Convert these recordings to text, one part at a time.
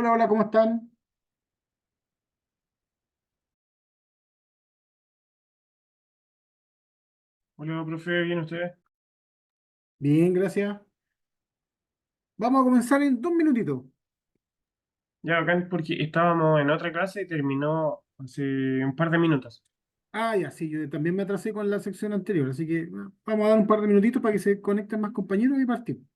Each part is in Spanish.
Hola, hola, ¿cómo están? Hola, profe, ¿bien usted? Bien, gracias. Vamos a comenzar en 2 minutitos. Ya, acá porque estábamos en otra clase y terminó hace un par de minutos. Ah, ya, sí, yo también me atrasé con la sección anterior, así que vamos a dar un par de minutitos para que se conecten más compañeros y partimos.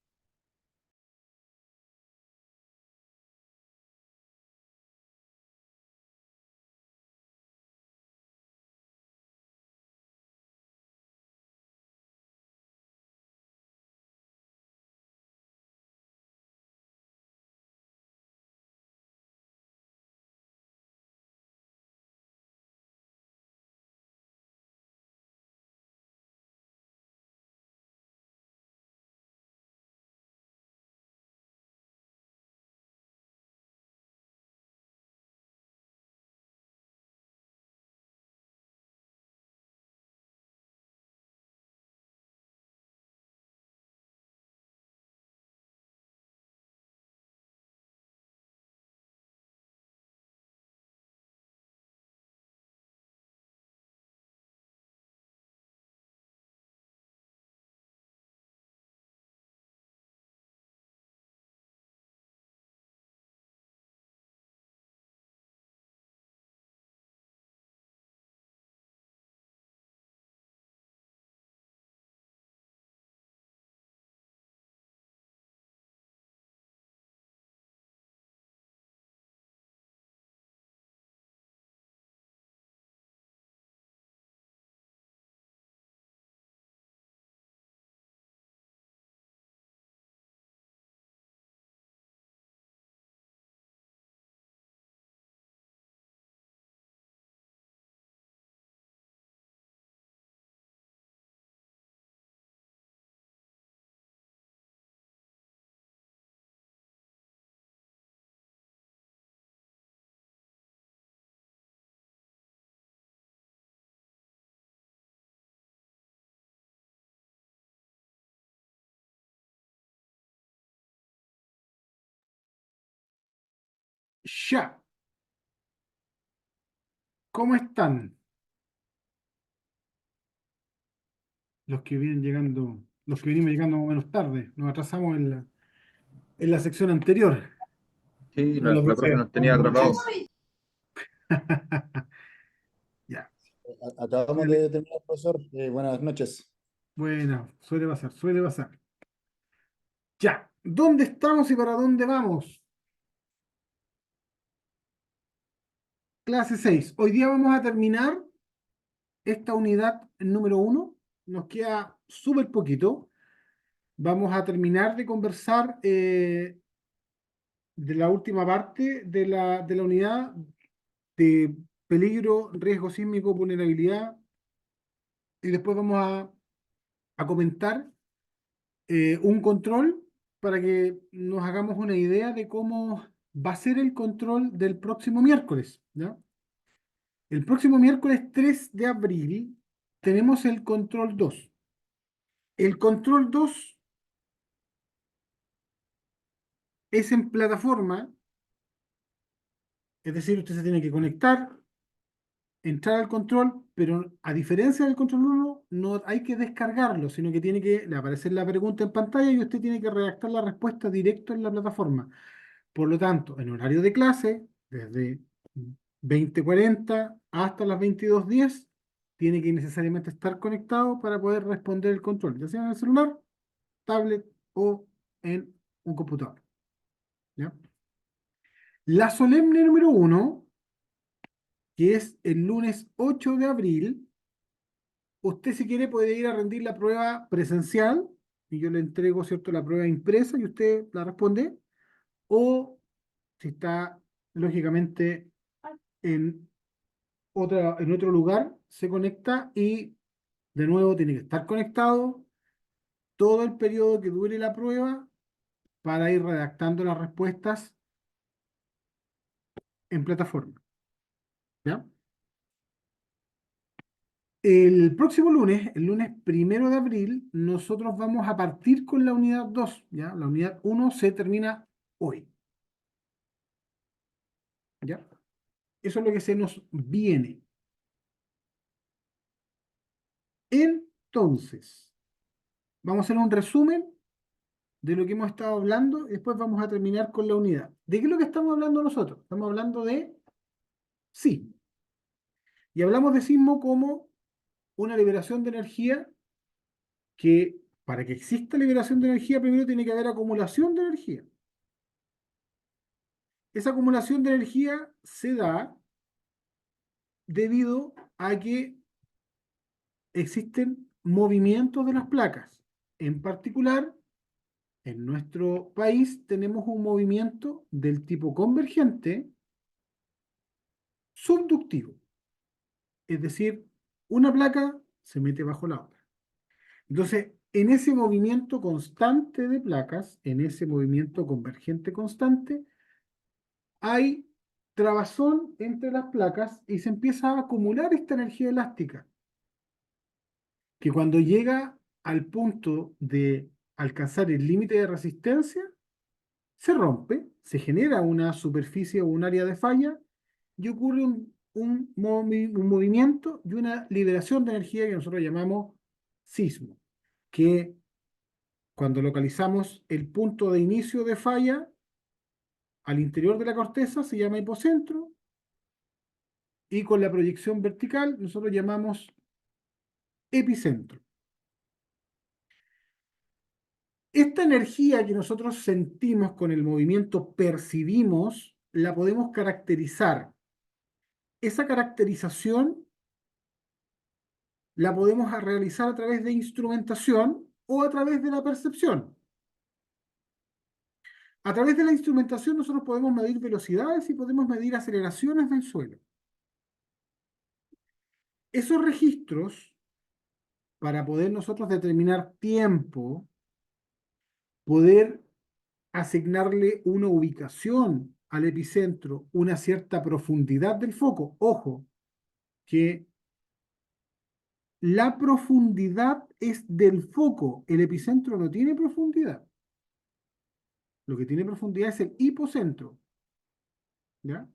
Ya, ¿cómo están? Los que venimos llegando más o menos tarde, nos atrasamos en la sección anterior. Sí, Hola, la profe profe, nos tenía buenas atrapados. noches. Ya, Acabamos dale. de terminar, profesor. Buenas noches. Bueno, suele pasar, suele pasar. Ya, ¿dónde estamos y para dónde vamos? Clase 6. Hoy día vamos a terminar esta unidad número 1. Nos queda súper poquito. Vamos a terminar de conversar de la última parte de la unidad de peligro, riesgo sísmico, vulnerabilidad. Y después vamos a comentar un control para que nos hagamos una idea de cómo va a ser el control del próximo miércoles, ¿ya? El próximo miércoles 3 de abril tenemos el control 2. El control 2 es en plataforma, es decir, usted se tiene que conectar, entrar al control, pero a diferencia del control 1, no hay que descargarlo, sino que le aparecer la pregunta en pantalla y usted tiene que redactar la respuesta directo en la plataforma. Por lo tanto, en horario de clase, desde 20:40 hasta las 22:10, tiene que necesariamente estar conectado para poder responder el control, ya sea en el celular, tablet o en un computador. ¿Ya? La solemne número 1, que es el lunes 8 de abril, usted si quiere puede ir a rendir la prueba presencial y yo le entrego, ¿cierto?, la prueba impresa y usted la responde, o si está lógicamente en en otro lugar, se conecta y de nuevo tiene que estar conectado todo el periodo que dure la prueba para ir redactando las respuestas en plataforma. ¿Ya? El próximo lunes, el lunes 1 de abril, nosotros vamos a partir con la unidad 2. ¿Ya? La unidad 1 se termina hoy. Eso es lo que se nos viene. Entonces, vamos a hacer un resumen de lo que hemos estado hablando y después vamos a terminar con la unidad. ¿De qué es lo que estamos hablando nosotros? Estamos hablando de sismo. Y hablamos de sismo como una liberación de energía que, para que exista liberación de energía, primero tiene que haber acumulación de energía. Esa acumulación de energía se da debido a que existen movimientos de las placas. En particular, en nuestro país tenemos un movimiento del tipo convergente subductivo. Es decir, una placa se mete bajo la otra. Entonces, en ese movimiento constante de placas, en ese movimiento convergente constante, hay trabazón entre las placas y se empieza a acumular esta energía elástica, que cuando llega al punto de alcanzar el límite de resistencia, se rompe, se genera una superficie o un área de falla y ocurre un movimiento y una liberación de energía que nosotros llamamos sismo, que cuando localizamos el punto de inicio de falla al interior de la corteza se llama hipocentro y con la proyección vertical nosotros llamamos epicentro. Esta energía que nosotros sentimos con el movimiento, percibimos, la podemos caracterizar. Esa caracterización la podemos realizar a través de instrumentación o a través de la percepción. A través de la instrumentación nosotros podemos medir velocidades y podemos medir aceleraciones del suelo. Esos registros, para poder nosotros determinar tiempo, poder asignarle una ubicación al epicentro, una cierta profundidad del foco. Ojo, que la profundidad es del foco, el epicentro no tiene profundidad. Lo que tiene profundidad es el hipocentro, ¿ya?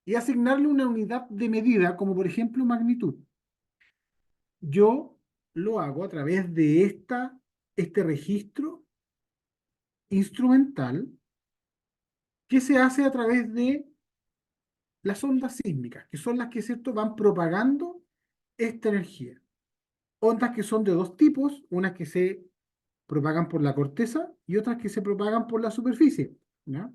Y asignarle una unidad de medida, como por ejemplo magnitud. Yo lo hago a través de este registro instrumental que se hace a través de las ondas sísmicas, que son las que, ¿cierto?, van propagando esta energía. Ondas que son de dos tipos, unas que se propagan por la corteza y otras que se propagan por la superficie, ¿ya?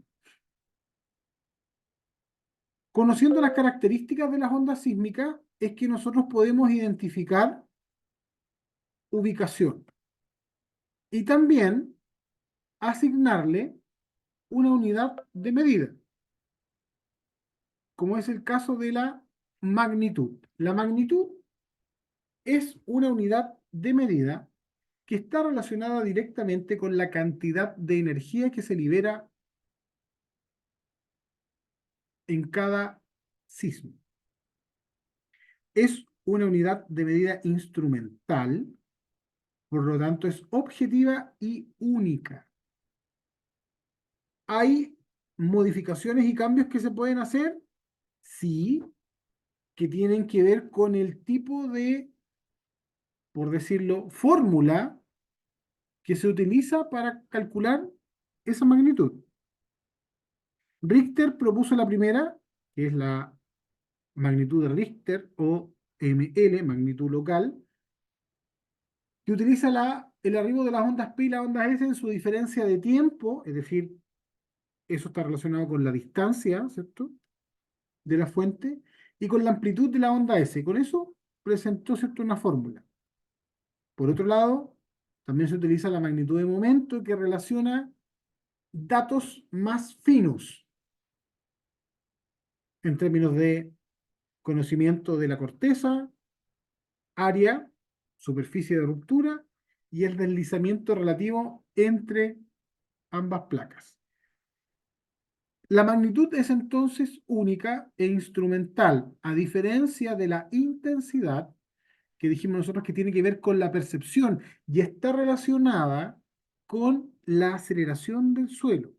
Conociendo las características de las ondas sísmicas, es que nosotros podemos identificar ubicación y también asignarle una unidad de medida, como es el caso de la magnitud. La magnitud es una unidad de medida que está relacionada directamente con la cantidad de energía que se libera en cada sismo. Es una unidad de medida instrumental, por lo tanto es objetiva y única. ¿Hay modificaciones y cambios que se pueden hacer? Sí, que tienen que ver con el tipo de, por decirlo, fórmula que se utiliza para calcular esa magnitud. Richter propuso la primera, que es la magnitud de Richter o ML, magnitud local, que utiliza el arribo de las ondas P y las ondas S en su diferencia de tiempo, es decir, eso está relacionado con la distancia, ¿cierto?, de la fuente, y con la amplitud de la onda S. Con eso presentó, ¿cierto?, una fórmula. Por otro lado, también se utiliza la magnitud de momento que relaciona datos más finos en términos de conocimiento de la corteza, área, superficie de ruptura y el deslizamiento relativo entre ambas placas. La magnitud es entonces única e instrumental, a diferencia de la intensidad, que dijimos nosotros que tiene que ver con la percepción y está relacionada con la aceleración del suelo.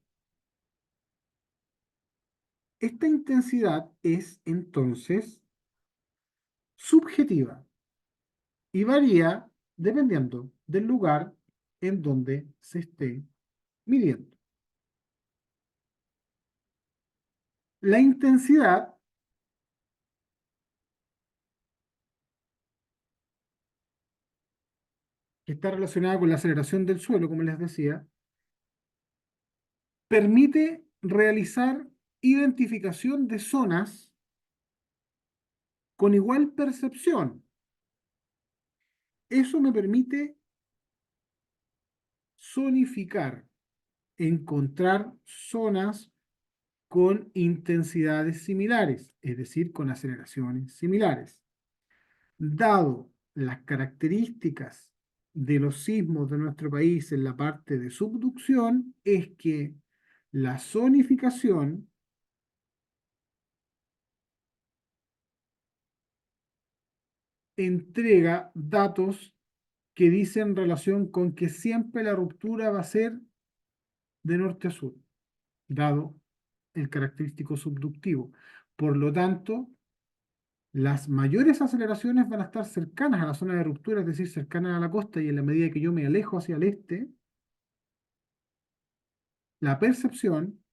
esta intensidad es entonces subjetiva y varía dependiendo del lugar en donde se esté midiendo. La intensidad que está relacionada con la aceleración del suelo, como les decía, permite realizar identificación de zonas con igual percepción. Eso me permite zonificar, encontrar zonas con intensidades similares, es decir, con aceleraciones similares. Dado las características de los sismos de nuestro país en la parte de subducción, es que la zonificación entrega datos que dicen relación con que siempre la ruptura va a ser de norte a sur, dado el característico subductivo. Por lo tanto, las mayores aceleraciones van a estar cercanas a la zona de ruptura, es decir, cercanas a la costa, y en la medida que yo me alejo hacia el este, la percepción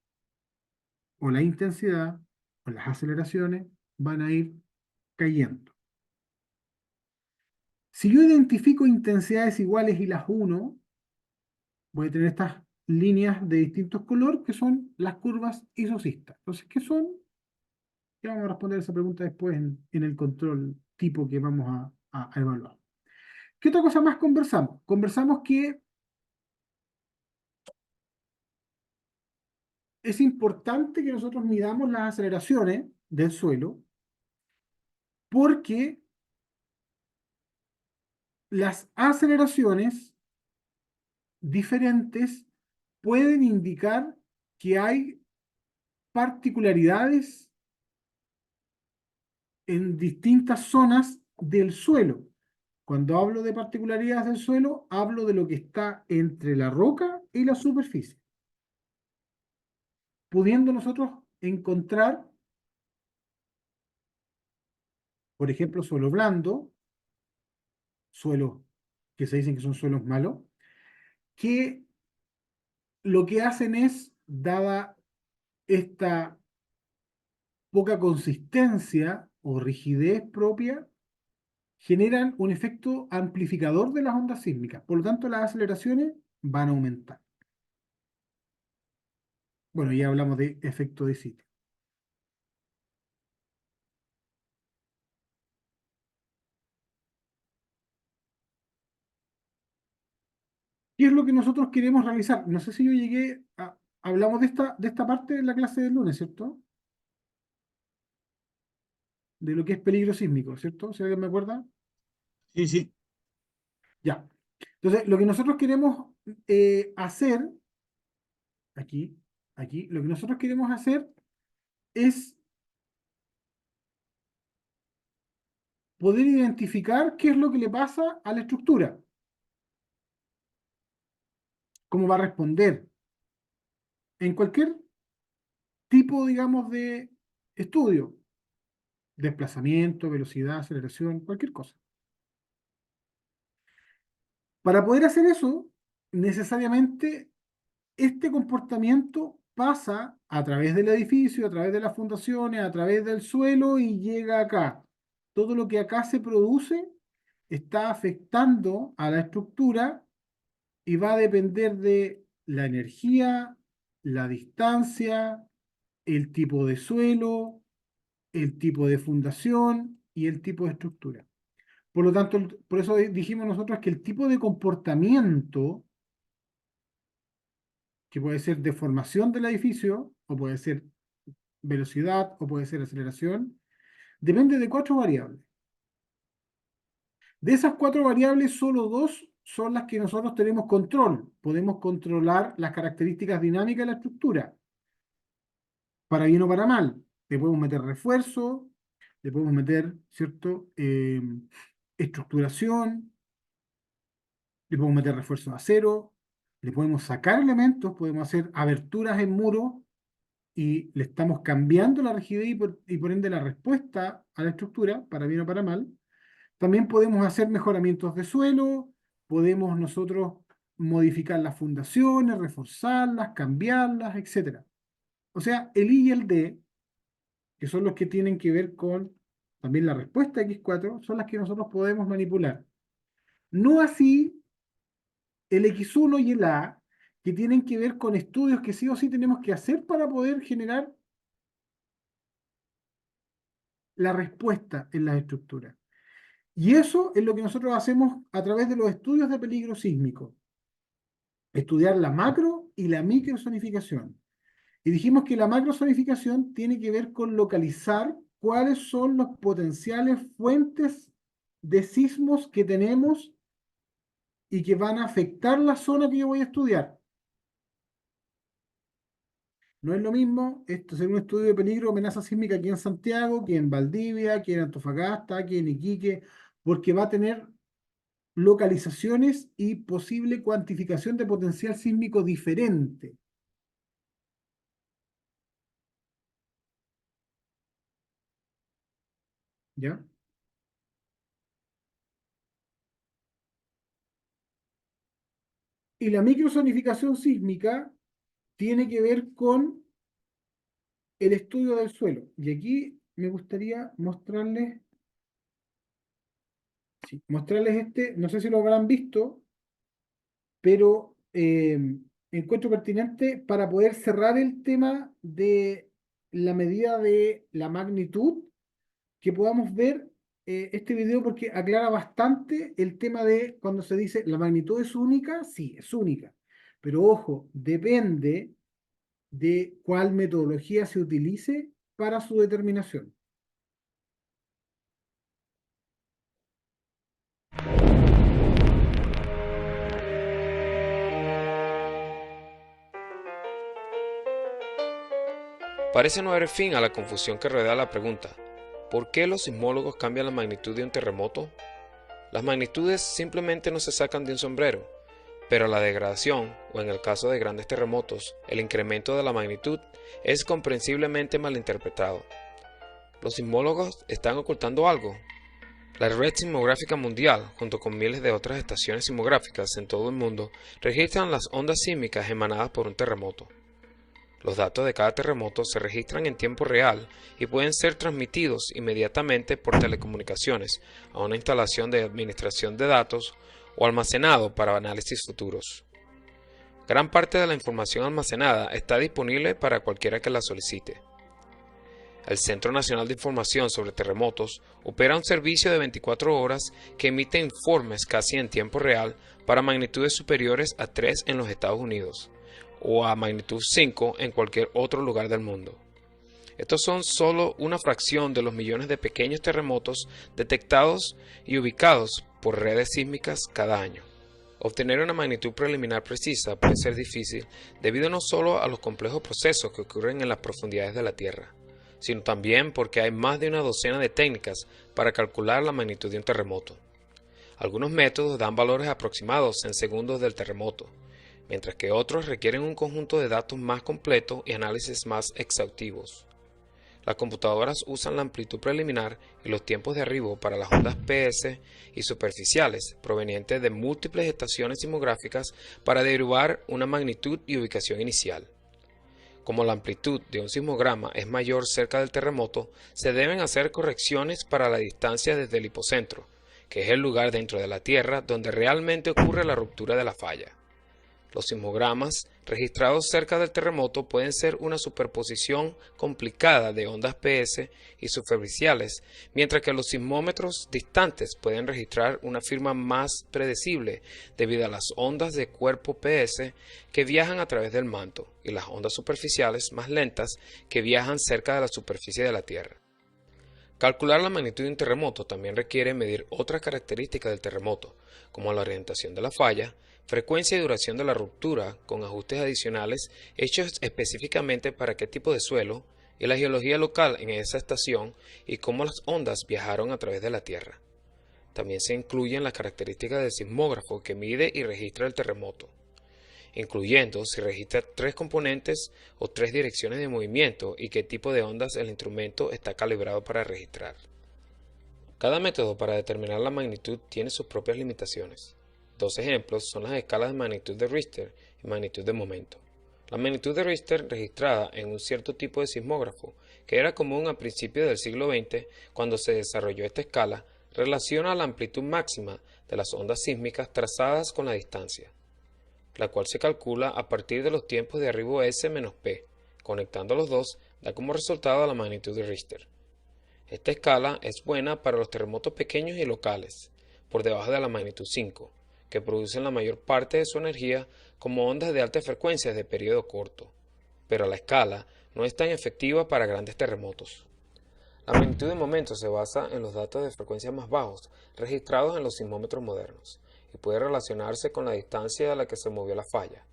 o la intensidad o las aceleraciones van a ir cayendo. Si yo identifico intensidades iguales y las uno, voy a tener estas líneas de distintos colores que son las curvas isosistas. Entonces, ¿qué son? Ya vamos a responder esa pregunta después en el control tipo que vamos a evaluar. ¿Qué otra cosa más conversamos? Conversamos que es importante que nosotros midamos las aceleraciones del suelo porque las aceleraciones diferentes pueden indicar que hay particularidades en distintas zonas del suelo. Cuando hablo de particularidades del suelo, hablo de lo que está entre la roca y la superficie, pudiendo nosotros encontrar, por ejemplo, suelo blando, suelos que se dicen que son suelos malos, que lo que hacen es, dada esta poca consistencia o rigidez propia, generan un efecto amplificador de las ondas sísmicas. Por lo tanto, las aceleraciones van a aumentar. Bueno, ya hablamos de efecto de sitio. ¿Qué es lo que nosotros queremos realizar? No sé si yo llegué a... Hablamos de esta parte de la clase del lunes, ¿cierto? De lo que es peligro sísmico, ¿cierto? ¿Si alguien me acuerda? Sí, sí. Ya. Entonces, lo que nosotros queremos hacer, aquí, lo que nosotros queremos hacer es poder identificar qué es lo que le pasa a la estructura, cómo va a responder en cualquier tipo, digamos, de estudio, desplazamiento, velocidad, aceleración, cualquier cosa. Para poder hacer eso, necesariamente este comportamiento pasa a través del edificio, a través de las fundaciones, a través del suelo y llega acá. Todo lo que acá se produce está afectando a la estructura y va a depender de la energía, la distancia, el tipo de suelo, el tipo de fundación y el tipo de estructura. Por lo tanto, por eso dijimos nosotros que el tipo de comportamiento, que puede ser deformación del edificio, o puede ser velocidad, o puede ser aceleración, depende de cuatro variables. De esas cuatro variables, solo dos son las que nosotros tenemos control. Podemos controlar las características dinámicas de la estructura, para bien o para mal. Le podemos meter refuerzo, le podemos meter, ¿cierto? Estructuración, le podemos meter refuerzos de acero, le podemos sacar elementos, podemos hacer aberturas en muro y le estamos cambiando la rigidez y por ende la respuesta a la estructura, para bien o para mal. También podemos hacer mejoramientos de suelo, podemos nosotros modificar las fundaciones, reforzarlas, cambiarlas, etc. O sea, el I y el D, que son los que tienen que ver con también la respuesta X4, son las que nosotros podemos manipular. No así el X1 y el A, que tienen que ver con estudios que sí o sí tenemos que hacer para poder generar la respuesta en las estructuras. Y eso es lo que nosotros hacemos a través de los estudios de peligro sísmico. Estudiar la macro y la microzonificación. Y dijimos que la macrozonificación tiene que ver con localizar cuáles son los potenciales fuentes de sismos que tenemos y que van a afectar la zona que yo voy a estudiar. No es lo mismo esto hacer un estudio de peligro o amenaza sísmica aquí en Santiago, que en Valdivia, que en Antofagasta, que en Iquique, porque va a tener localizaciones y posible cuantificación de potencial sísmico diferente. ¿Ya? Y la microzonificación sísmica tiene que ver con el estudio del suelo. Y aquí me gustaría mostrarles, sí, mostrarles este, no sé si lo habrán visto, pero encuentro pertinente para poder cerrar el tema de la medida de la magnitud, que podamos ver este video porque aclara bastante el tema de cuando se dice la magnitud es única, sí, es única, pero ojo, depende de cuál metodología se utilice para su determinación. Parece no haber fin a la confusión que rodea la pregunta: ¿por qué los sismólogos cambian la magnitud de un terremoto? Las magnitudes simplemente no se sacan de un sombrero, pero la degradación, o en el caso de grandes terremotos, el incremento de la magnitud, es comprensiblemente malinterpretado. ¿Los sismólogos están ocultando algo? La Red Sismográfica Mundial, junto con miles de otras estaciones sismográficas en todo el mundo, registran las ondas sísmicas emanadas por un terremoto. Los datos de cada terremoto se registran en tiempo real y pueden ser transmitidos inmediatamente por telecomunicaciones a una instalación de administración de datos o almacenado para análisis futuros. Gran parte de la información almacenada está disponible para cualquiera que la solicite. El Centro Nacional de Información sobre Terremotos opera un servicio de 24 horas que emite informes casi en tiempo real para magnitudes superiores a 3 en los Estados Unidos o a magnitud 5 en cualquier otro lugar del mundo. Estos son solo una fracción de los millones de pequeños terremotos detectados y ubicados por redes sísmicas cada año. Obtener una magnitud preliminar precisa puede ser difícil debido no solo a los complejos procesos que ocurren en las profundidades de la Tierra, sino también porque hay más de una docena de técnicas para calcular la magnitud de un terremoto. Algunos métodos dan valores aproximados en segundos del terremoto, mientras que otros requieren un conjunto de datos más completo y análisis más exhaustivos. Las computadoras usan la amplitud preliminar y los tiempos de arribo para las ondas PS y superficiales provenientes de múltiples estaciones sismográficas para derivar una magnitud y ubicación inicial. Como la amplitud de un sismograma es mayor cerca del terremoto, se deben hacer correcciones para la distancia desde el hipocentro, que es el lugar dentro de la Tierra donde realmente ocurre la ruptura de la falla. Los sismogramas registrados cerca del terremoto pueden ser una superposición complicada de ondas PS y superficiales, mientras que los sismómetros distantes pueden registrar una firma más predecible debido a las ondas de cuerpo PS que viajan a través del manto y las ondas superficiales más lentas que viajan cerca de la superficie de la Tierra. Calcular la magnitud de un terremoto también requiere medir otras características del terremoto, como la orientación de la falla, frecuencia y duración de la ruptura, con ajustes adicionales hechos específicamente para qué tipo de suelo, y la geología local en esa estación y cómo las ondas viajaron a través de la Tierra. También se incluyen las características del sismógrafo que mide y registra el terremoto. incluyendo si registra 3 componentes o 3 direcciones de movimiento y qué tipo de ondas el instrumento está calibrado para registrar. Cada método para determinar la magnitud tiene sus propias limitaciones. Dos ejemplos son las escalas de magnitud de Richter y magnitud de momento. La magnitud de Richter, registrada en un cierto tipo de sismógrafo, que era común a principios del siglo XX cuando se desarrolló esta escala, relaciona la amplitud máxima de las ondas sísmicas trazadas con la distancia, la cual se calcula a partir de los tiempos de arribo S menos P. Conectando los dos, da como resultado la magnitud de Richter. Esta escala es buena para los terremotos pequeños y locales, por debajo de la magnitud 5, que producen la mayor parte de su energía como ondas de alta frecuencia de periodo corto, pero la escala no es tan efectiva para grandes terremotos. La magnitud de momento se basa en los datos de frecuencia más bajos registrados en los sismómetros modernos y puede relacionarse con la distancia a la que se movió la falla,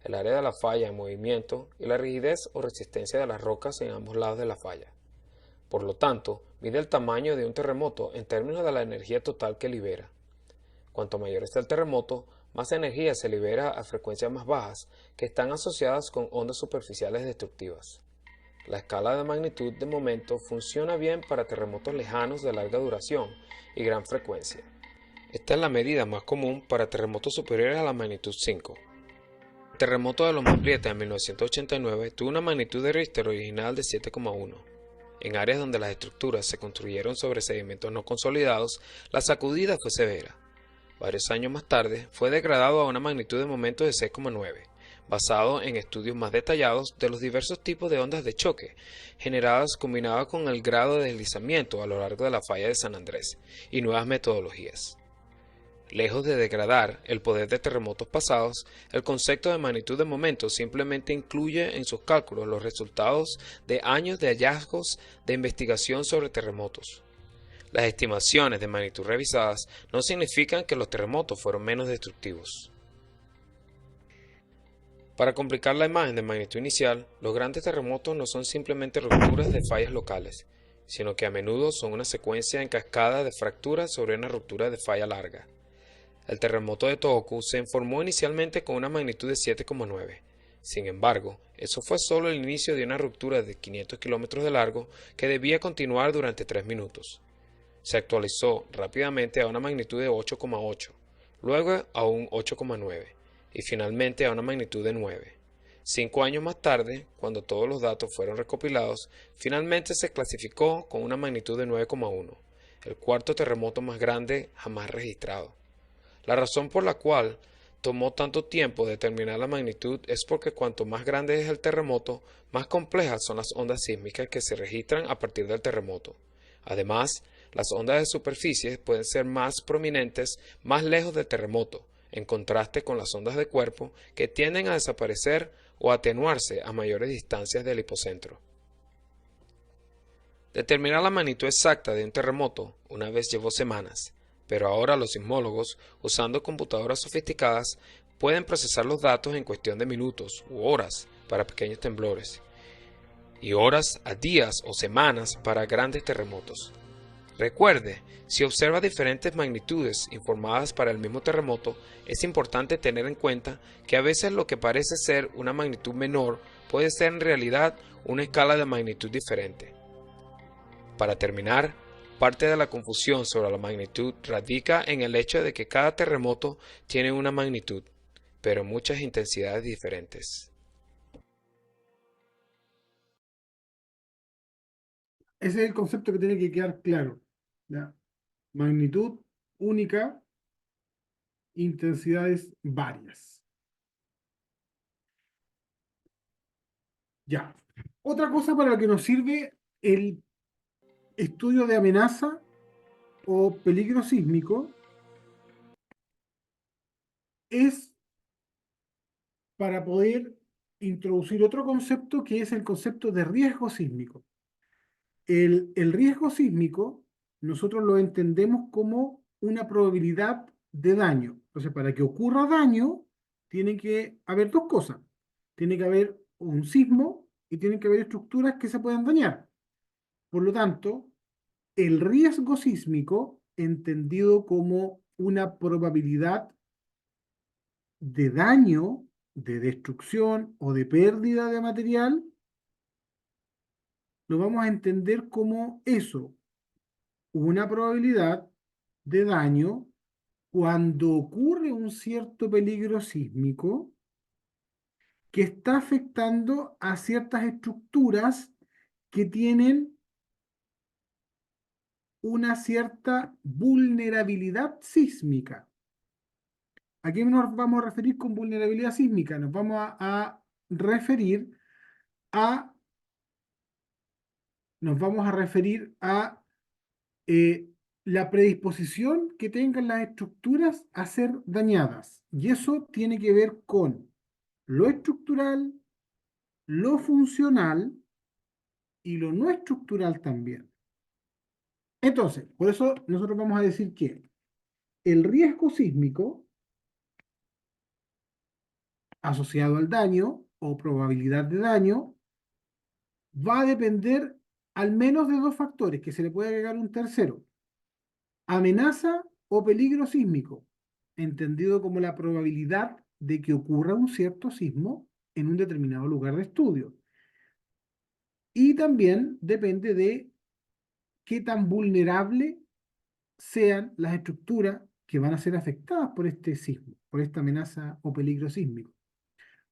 el área de la falla en movimiento y la rigidez o resistencia de las rocas en ambos lados de la falla. Por lo tanto, mide el tamaño de un terremoto en términos de la energía total que libera. Cuanto mayor está el terremoto, más energía se libera a frecuencias más bajas que están asociadas con ondas superficiales destructivas. La escala de magnitud de momento funciona bien para terremotos lejanos de larga duración y gran frecuencia. Esta es la medida más común para terremotos superiores a la magnitud 5. El terremoto de Loma Prieta en 1989 tuvo una magnitud de Richter original de 7,1. En áreas donde las estructuras se construyeron sobre sedimentos no consolidados, la sacudida fue severa. Varios años más tarde, fue degradado a una magnitud de momento de 6,9, basado en estudios más detallados de los diversos tipos de ondas de choque generadas combinadas con el grado de deslizamiento a lo largo de la falla de San Andrés y nuevas metodologías. Lejos de degradar el poder de terremotos pasados, el concepto de magnitud de momento simplemente incluye en sus cálculos los resultados de años de hallazgos de investigación sobre terremotos. Las estimaciones de magnitud revisadas no significan que los terremotos fueron menos destructivos. Para complicar la imagen de magnitud inicial, los grandes terremotos no son simplemente rupturas de fallas locales, sino que a menudo son una secuencia en cascada de fracturas sobre una ruptura de falla larga. El terremoto de Tohoku se informó inicialmente con una magnitud de 7,9. Sin embargo, eso fue solo el inicio de una ruptura de 500 kilómetros de largo que debía continuar durante 3 minutos. Se actualizó rápidamente a una magnitud de 8,8, luego a un 8,9 y finalmente a una magnitud de 9. 5 años más tarde, cuando todos los datos fueron recopilados, finalmente se clasificó con una magnitud de 9,1, el cuarto terremoto más grande jamás registrado. La razón por la cual tomó tanto tiempo determinar la magnitud es porque cuanto más grande es el terremoto, más complejas son las ondas sísmicas que se registran a partir del terremoto. Además, las ondas de superficie pueden ser más prominentes más lejos del terremoto, en contraste con las ondas de cuerpo que tienden a desaparecer o atenuarse a mayores distancias del hipocentro. Determinar la magnitud exacta de un terremoto una vez llevó semanas, pero ahora los sismólogos, usando computadoras sofisticadas, pueden procesar los datos en cuestión de minutos u horas para pequeños temblores, y horas a días o semanas para grandes terremotos. Recuerde, si observa diferentes magnitudes informadas para el mismo terremoto, es importante tener en cuenta que a veces lo que parece ser una magnitud menor puede ser en realidad una escala de magnitud diferente. Para terminar, parte de la confusión sobre la magnitud radica en el hecho de que cada terremoto tiene una magnitud, pero muchas intensidades diferentes. Ese es el concepto que tiene que quedar claro, ¿ya? Magnitud única, intensidades varias. Ya. Otra cosa para la que nos sirve el estudio de amenaza o peligro sísmico es para poder introducir otro concepto que es el concepto de riesgo sísmico. El riesgo sísmico nosotros lo entendemos como una probabilidad de daño. Entonces, para que ocurra daño, tiene que haber dos cosas. Tiene que haber un sismo y tienen que haber estructuras que se puedan dañar. Por lo tanto, el riesgo sísmico, entendido como una probabilidad de daño de destrucción o de pérdida de material, lo vamos a entender como eso, una probabilidad de daño cuando ocurre un cierto peligro sísmico que está afectando a ciertas estructuras que tienen una cierta vulnerabilidad sísmica. ¿A qué nos vamos a referir con vulnerabilidad sísmica? Nos vamos a referir a, nos vamos a referir a eh, la predisposición que tengan las estructuras a ser dañadas. Y eso tiene que ver con lo estructural, lo funcional y lo no estructural también. Entonces, por eso nosotros vamos a decir que el riesgo sísmico asociado al daño o probabilidad de daño va a depender al menos de dos factores, que se le puede agregar un tercero: amenaza o peligro sísmico, entendido como la probabilidad de que ocurra un cierto sismo en un determinado lugar de estudio. Y también depende de qué tan vulnerable sean las estructuras que van a ser afectadas por este sismo, por esta amenaza o peligro sísmico.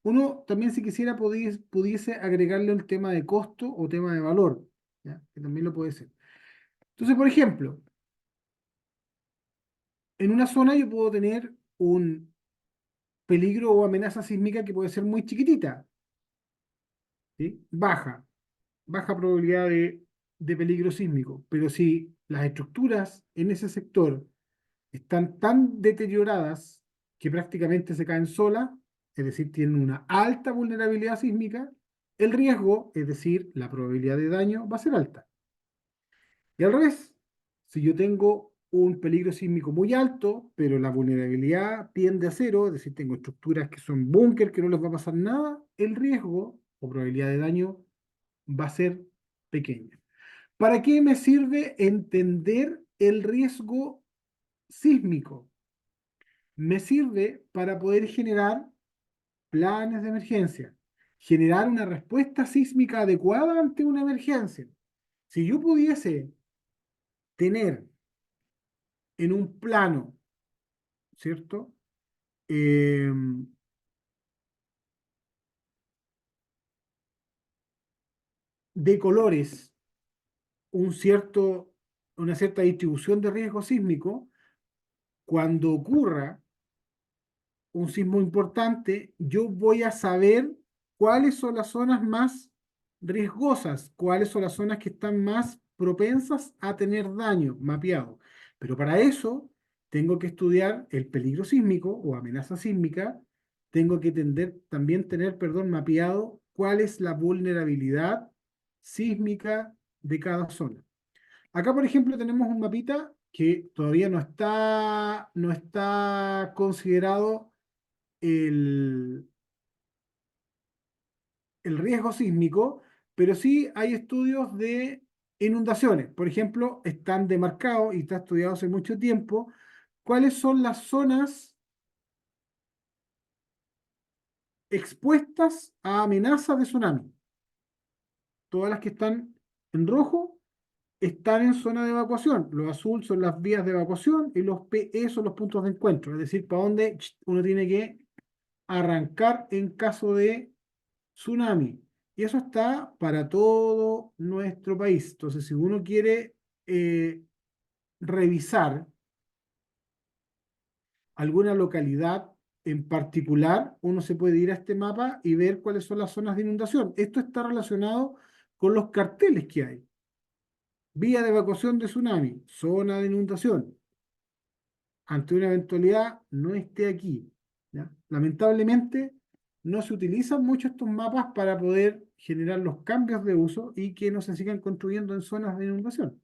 Uno también, si quisiera, pudiese agregarle el tema de costo o tema de valor, ¿ya? Que también lo puede ser. Entonces, por ejemplo, en una zona yo puedo tener un peligro o amenaza sísmica que puede ser muy chiquitita, ¿sí? Baja probabilidad de peligro sísmico, pero si las estructuras en ese sector están tan deterioradas que prácticamente se caen solas, es decir, tienen una alta vulnerabilidad sísmica, el riesgo, es decir, la probabilidad de daño, va a ser alta. Y al revés, si yo tengo un peligro sísmico muy alto, pero la vulnerabilidad tiende a cero, es decir, tengo estructuras que son búnker, que no les va a pasar nada, el riesgo o probabilidad de daño va a ser pequeña. ¿Para qué me sirve entender el riesgo sísmico? Me sirve para poder generar planes de emergencia, generar una respuesta sísmica adecuada ante una emergencia. Si yo pudiese tener en un plano, ¿cierto? Eh, de colores, una cierta distribución de riesgo sísmico, cuando ocurra un sismo importante, yo voy a saber cuáles son las zonas más riesgosas, cuáles son las zonas que están más propensas a tener daño mapeado. Pero para eso tengo que estudiar el peligro sísmico o amenaza sísmica, tengo que también tener, perdón, mapeado cuál es la vulnerabilidad sísmica de cada zona. Acá, por ejemplo, tenemos un mapita que todavía no está considerado el, el riesgo sísmico, pero sí hay estudios de inundaciones. Por ejemplo, están demarcados y está estudiado hace mucho tiempo cuáles son las zonas expuestas a amenazas de tsunami. Todas las que están en rojo están en zona de evacuación. Los azul son las vías de evacuación y los PE son los puntos de encuentro, es decir, para dónde uno tiene que arrancar en caso de tsunami. Y eso está para todo nuestro país. Entonces, si uno quiere revisar alguna localidad en particular, uno se puede ir a este mapa y ver cuáles son las zonas de inundación. Esto está relacionado con los carteles que hay. Vía de evacuación de tsunami, zona de inundación. Ante una eventualidad, no esté aquí, ¿ya? Lamentablemente, no se utilizan mucho estos mapas para poder generar los cambios de uso y que no se sigan construyendo en zonas de inundación,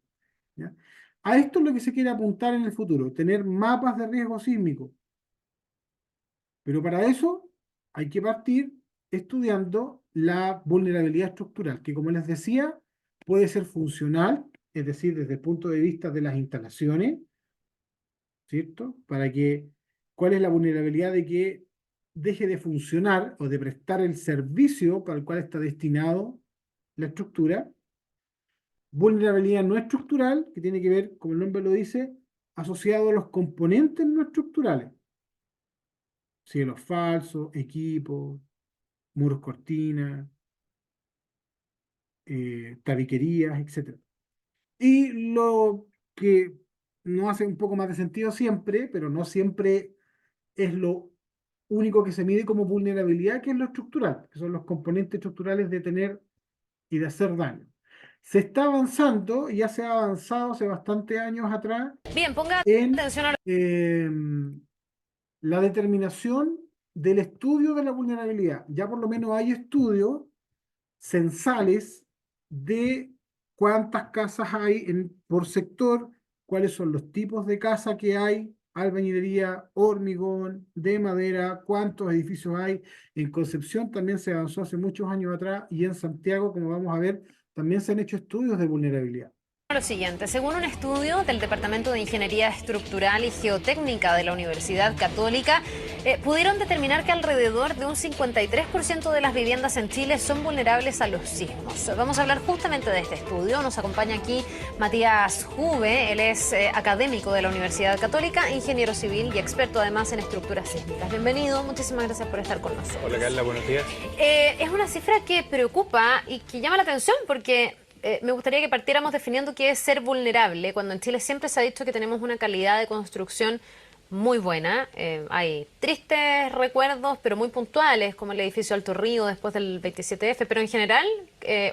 ¿ya? A esto es lo que se quiere apuntar en el futuro, tener mapas de riesgo sísmico. Pero para eso hay que partir estudiando la vulnerabilidad estructural, que como les decía, puede ser funcional, es decir, desde el punto de vista de las instalaciones, ¿cierto? ¿Cuál es la vulnerabilidad de que deje de funcionar o de prestar el servicio para el cual está destinado la estructura. Vulnerabilidad no estructural, que tiene que ver, como el nombre lo dice, asociado a los componentes no estructurales. Cielos falsos, equipos, muros cortinas, tabiquerías, etc. Y lo que no hace un poco más de sentido siempre, pero no siempre es lo único que se mide como vulnerabilidad, que es lo estructural, que son los componentes estructurales de tener y de hacer daño. Se está avanzando, y ya se ha avanzado hace bastantes años atrás, Bien, ponga en atención a lo la determinación del estudio de la vulnerabilidad. Ya por lo menos hay estudios censales de cuántas casas hay por sector, cuáles son los tipos de casa que hay, albañilería, hormigón, de madera, cuántos edificios hay. En Concepción también se avanzó hace muchos años atrás, y en Santiago, como vamos a ver, también se han hecho estudios de vulnerabilidad. Lo siguiente, según un estudio del Departamento de Ingeniería Estructural y Geotécnica de la Universidad Católica, pudieron determinar que alrededor de un 53% de las viviendas en Chile son vulnerables a los sismos. Vamos a hablar justamente de este estudio. Nos acompaña aquí Matías Juve, él es académico de la Universidad Católica, ingeniero civil y experto además en estructuras sísmicas. Bienvenido, muchísimas gracias por estar con nosotros. Hola Carla, buenos días. Es una cifra que preocupa y que llama la atención porque me gustaría que partiéramos definiendo qué es ser vulnerable, cuando en Chile siempre se ha dicho que tenemos una calidad de construcción muy buena. Hay tristes recuerdos, pero muy puntuales, como el edificio Alto Río después del 27F, pero en general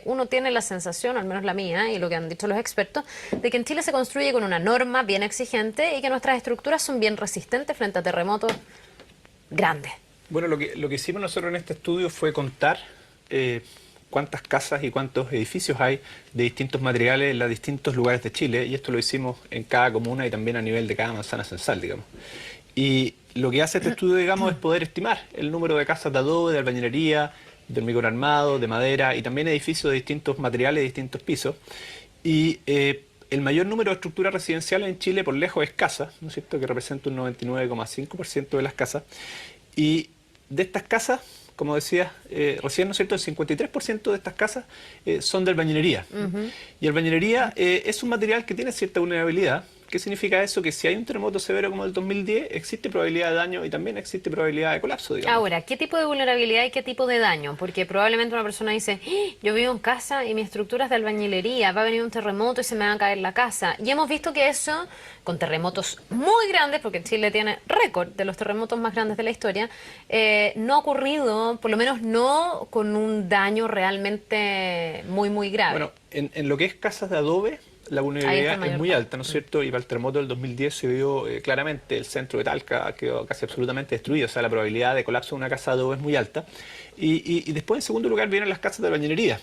uno tiene la sensación, al menos la mía, y lo que han dicho los expertos, de que en Chile se construye con una norma bien exigente y que nuestras estructuras son bien resistentes frente a terremotos grandes. Bueno, lo que hicimos nosotros en este estudio fue contar cuántas casas y cuántos edificios hay de distintos materiales en los distintos lugares de Chile, y esto lo hicimos en cada comuna y también a nivel de cada manzana censal, digamos. Y lo que hace este estudio, digamos, es poder estimar el número de casas de adobe, de albañilería, de hormigón armado, de madera y también edificios de distintos materiales, de distintos pisos. Y el mayor número de estructuras residenciales en Chile por lejos es casa, ¿no es cierto?, que representa un 99,5% de las casas. Y de estas casas, como decía recién, ¿no es cierto?, el 53% de estas casas son de albañilería. Y albañilería es un material que tiene cierta vulnerabilidad. ¿Qué significa eso? Que si hay un terremoto severo como el 2010, existe probabilidad de daño y también existe probabilidad de colapso, digamos. Ahora, ¿qué tipo de vulnerabilidad y qué tipo de daño? Porque probablemente una persona dice, yo vivo en casa y mi estructura es de albañilería, va a venir un terremoto y se me va a caer la casa. Y hemos visto que eso, con terremotos muy grandes, porque Chile tiene récord de los terremotos más grandes de la historia, no ha ocurrido, por lo menos no con un daño realmente muy, muy grave. Bueno, en lo que es casas de adobe, la vulnerabilidad es muy alta, ¿no es cierto? Y para el terremoto del 2010 se vio claramente el centro de Talca quedó casi absolutamente destruido, o sea, la probabilidad de colapso de una casa de adobe es muy alta. Y después, en segundo lugar, vienen las casas de albañilería,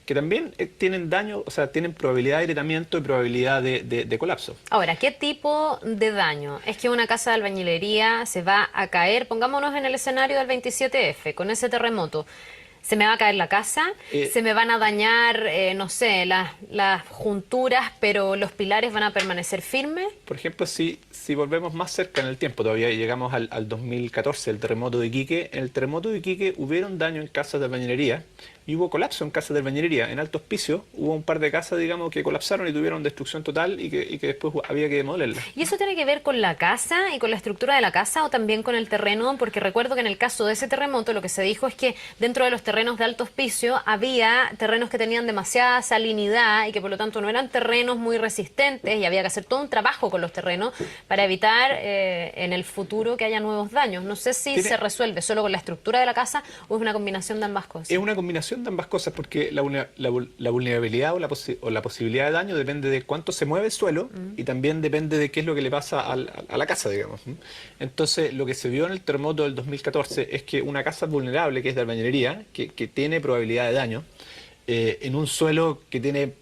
que también tienen daño, o sea, tienen probabilidad de agrietamiento y probabilidad de colapso. Ahora, ¿qué tipo de daño? Es que una casa de albañilería se va a caer, pongámonos en el escenario del 27F, con ese terremoto. ¿Se me va a caer la casa? ¿Se me van a dañar, no sé, las junturas, pero los pilares van a permanecer firmes? Por ejemplo, si volvemos más cerca en el tiempo, todavía llegamos al 2014, el terremoto de Iquique. En el terremoto de Iquique hubieron daño en casas de albañilería y hubo colapso en casas de albañilería. En Alto Hospicio hubo un par de casas, digamos, que colapsaron y tuvieron destrucción total y que después había que demolerlas. ¿Y eso tiene que ver con la casa y con la estructura de la casa o también con el terreno? Porque recuerdo que en el caso de ese terremoto lo que se dijo es que dentro de los terrenos de Alto Hospicio había terrenos que tenían demasiada salinidad y que por lo tanto no eran terrenos muy resistentes y había que hacer todo un trabajo con los terrenos para evitar en el futuro que haya nuevos daños. No sé si se resuelve solo con la estructura de la casa o es una combinación de ambas cosas. Es una combinación de ambas cosas porque la vulnerabilidad o la posibilidad de daño depende de cuánto se mueve el suelo y también depende de qué es lo que le pasa a la casa, digamos. Entonces, lo que se vio en el terremoto del 2014 es que una casa vulnerable, que es de albañilería, que tiene probabilidad de daño, en un suelo que tiene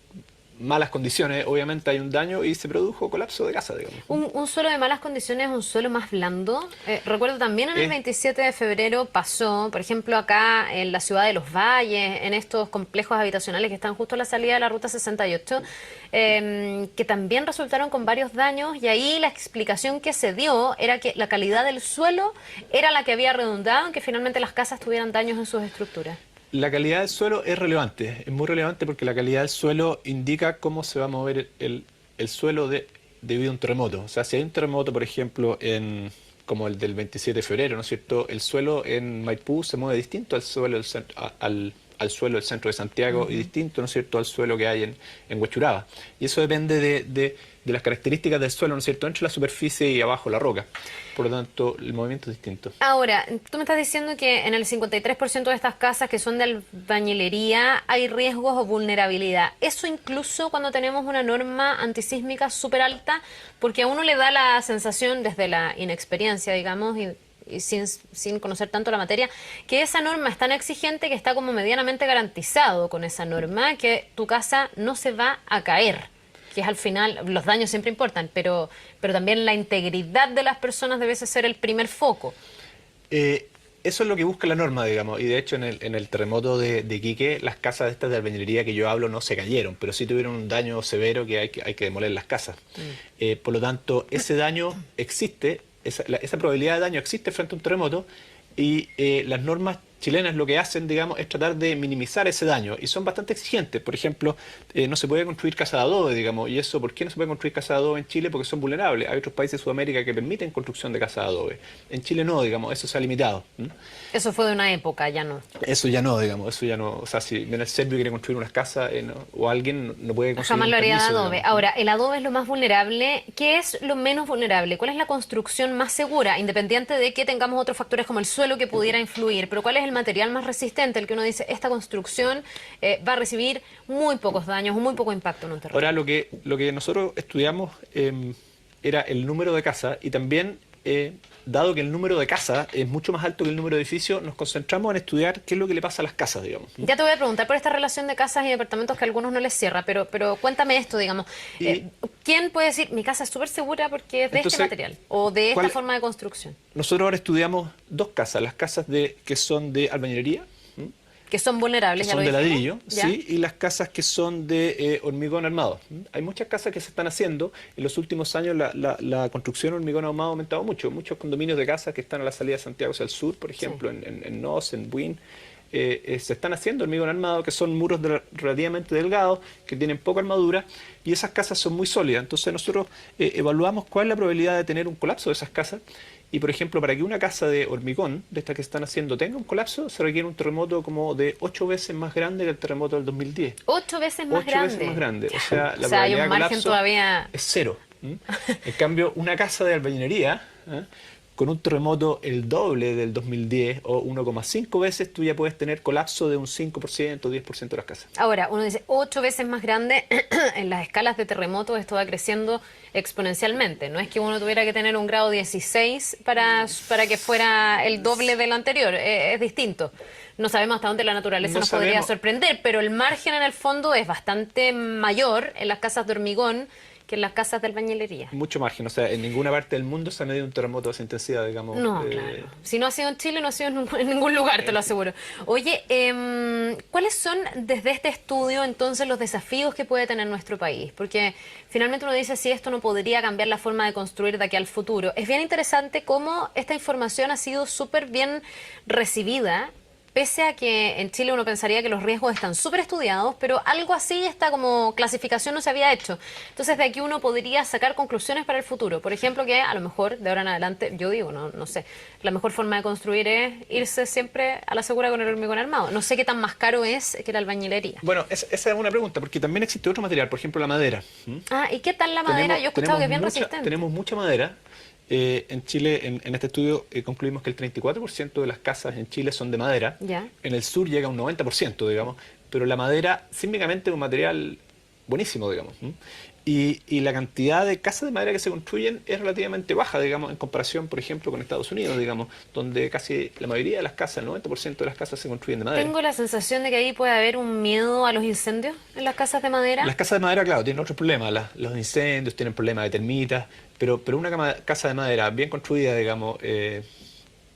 malas condiciones, obviamente hay un daño y se produjo colapso de casa, digamos. Un suelo de malas condiciones es un suelo más blando. Recuerdo también en el 27 de febrero pasó, por ejemplo, acá en la ciudad de Los Valles, en estos complejos habitacionales que están justo a la salida de la Ruta 68, que también resultaron con varios daños, y ahí la explicación que se dio era que la calidad del suelo era la que había redundado en que finalmente las casas tuvieran daños en sus estructuras. La calidad del suelo es relevante, es muy relevante porque la calidad del suelo indica cómo se va a mover el suelo debido a un terremoto. O sea, si hay un terremoto, por ejemplo, como el del 27 de febrero, ¿no es cierto? El suelo en Maipú se mueve distinto al suelo al suelo del centro de Santiago y distinto, ¿no es cierto?, al suelo que hay en Huechuraba. Y eso depende de las características del suelo, ¿no es cierto?, entre la superficie y abajo la roca. Por lo tanto, el movimiento es distinto. Ahora, tú me estás diciendo que en el 53% de estas casas que son de albañilería hay riesgos o vulnerabilidad. Eso incluso cuando tenemos una norma antisísmica súper alta, porque a uno le da la sensación desde la inexperiencia, digamos, y sin conocer tanto la materia, que esa norma es tan exigente que está como medianamente garantizado con esa norma que tu casa no se va a caer, que es al final, los daños siempre importan, pero también la integridad de las personas debe ser el primer foco. Eso es lo que busca la norma, digamos, y de hecho en el terremoto de Iquique, las casas estas de albañilería que yo hablo no se cayeron, pero sí tuvieron un daño severo que hay que demoler las casas. Por lo tanto, ese daño existe, esa probabilidad de daño existe frente a un terremoto, y las normas chilenas lo que hacen, digamos, es tratar de minimizar ese daño, y son bastante exigentes. Por ejemplo, no se puede construir casa de adobe, digamos, y eso, ¿por qué no se puede construir casa de adobe en Chile? Porque son vulnerables. Hay otros países de Sudamérica que permiten construcción de casa de adobe. En Chile no, digamos, eso se ha limitado. Eso fue de una época, ya no. Eso ya no, digamos, eso ya no. O sea, si viene el serbio y quiere construir unas casas, o alguien no puede construir. Jamás lo haría de permiso, adobe. digamos. Ahora, el adobe es lo más vulnerable. ¿Qué es lo menos vulnerable? ¿Cuál es la construcción más segura? Independiente de que tengamos otros factores como el suelo que pudiera influir, pero ¿cuál es el material más resistente? El que uno dice, esta construcción va a recibir muy pocos daños, muy poco impacto en un terreno. Ahora, lo que nosotros estudiamos era el número de casas, y también, dado que el número de casas es mucho más alto que el número de edificios, nos concentramos en estudiar qué es lo que le pasa a las casas, digamos. Ya te voy a preguntar por esta relación de casas y departamentos que a algunos no les cierra, pero cuéntame esto, digamos. ¿Quién puede decir, mi casa es súper segura porque es de Entonces, este material o de esta forma de construcción? Nosotros ahora estudiamos dos casas, las casas que son de albañilería, Que son vulnerables, que ya son lo de dijimos. ladrillo, ¿Ya? sí, y las casas que son de hormigón armado. Hay muchas casas que se están haciendo. En los últimos años la construcción de hormigón armado ha aumentado mucho. Muchos condominios de casas que están a la salida de Santiago hacia el sur, por ejemplo, en Nos, en Buin, se están haciendo hormigón armado, que son muros relativamente delgados, que tienen poca armadura, y esas casas son muy sólidas. Entonces nosotros evaluamos cuál es la probabilidad de tener un colapso de esas casas. Y, por ejemplo, para que una casa de hormigón, de estas que están haciendo, tenga un colapso, se requiere un terremoto como de 8 veces más grande que el terremoto del 2010. 8 veces más 8 grande. veces más grande. O sea, la O sea, hay probabilidad un de margen colapso todavía. es cero. En cambio, una casa de albañilería, con un terremoto el doble del 2010 o 1,5 veces, tú ya puedes tener colapso de un 5%, 10% de las casas. Ahora, uno dice 8 veces más grande. En las escalas de terremotos esto va creciendo exponencialmente. No es que uno tuviera que tener un grado 16 para que fuera el doble del anterior. Es distinto. No sabemos hasta dónde la naturaleza No nos podría sabemos. sorprender, pero el margen en el fondo es bastante mayor en las casas de hormigón que en las casas de albañilería. Mucho margen. O sea, en ninguna parte del mundo se ha medido un terremoto de esa intensidad, digamos. No, claro. Si no ha sido en Chile, no ha sido en ningún lugar, te lo aseguro. Oye, ¿cuáles son desde este estudio entonces los desafíos que puede tener nuestro país? Porque finalmente uno dice si esto no podría cambiar la forma de construir de aquí al futuro. Es bien interesante cómo esta información ha sido súper bien recibida, pese a que en Chile uno pensaría que los riesgos están súper estudiados, pero algo así, esta como clasificación no se había hecho. Entonces de aquí uno podría sacar conclusiones para el futuro. Por ejemplo, que a lo mejor de ahora en adelante, yo digo, no sé, la mejor forma de construir es irse siempre a la segura con el hormigón armado. No sé qué tan más caro es que la albañilería. Bueno, esa es una pregunta, porque también existe otro material, por ejemplo, la madera. Ah, ¿y qué tal la madera? Yo he escuchado que es bien resistente. Tenemos mucha madera. En Chile, en este estudio, concluimos que el 34% de las casas en Chile son de madera. Ya. En el sur llega a un 90%, digamos. Pero la madera, sísmicamente, es un material buenísimo, digamos. Y la cantidad de casas de madera que se construyen es relativamente baja, digamos, en comparación, por ejemplo, con Estados Unidos, digamos, donde casi la mayoría de las casas, el 90% de las casas se construyen de madera. Tengo la sensación de que ahí puede haber un miedo a los incendios en las casas de madera. Las casas de madera, claro, tienen otros problemas. Los incendios, tienen problemas de termitas, pero una casa de madera bien construida, digamos,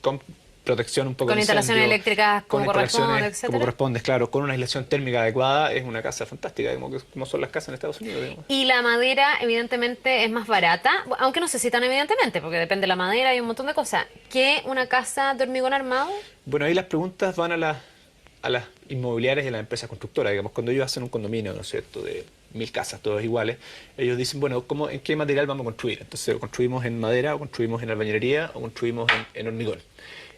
con protección un poco Con de instalaciones incendio, eléctricas como con corresponde, instalaciones etcétera. como corresponde, claro, con una aislación térmica adecuada, es una casa fantástica, como son las casas en Estados Unidos, digamos. Y la madera, evidentemente, es más barata, aunque no sé si tan evidentemente, porque depende de la madera y un montón de cosas, que una casa de hormigón armado. Bueno, ahí las preguntas van a las inmobiliarias y a las empresas constructoras. Digamos, cuando ellos hacen un condominio, ¿no es cierto?, de 1000 casas, todas iguales, ellos dicen, bueno, ¿en qué material vamos a construir? Entonces, construimos en madera, o construimos en albañilería, o construimos en hormigón.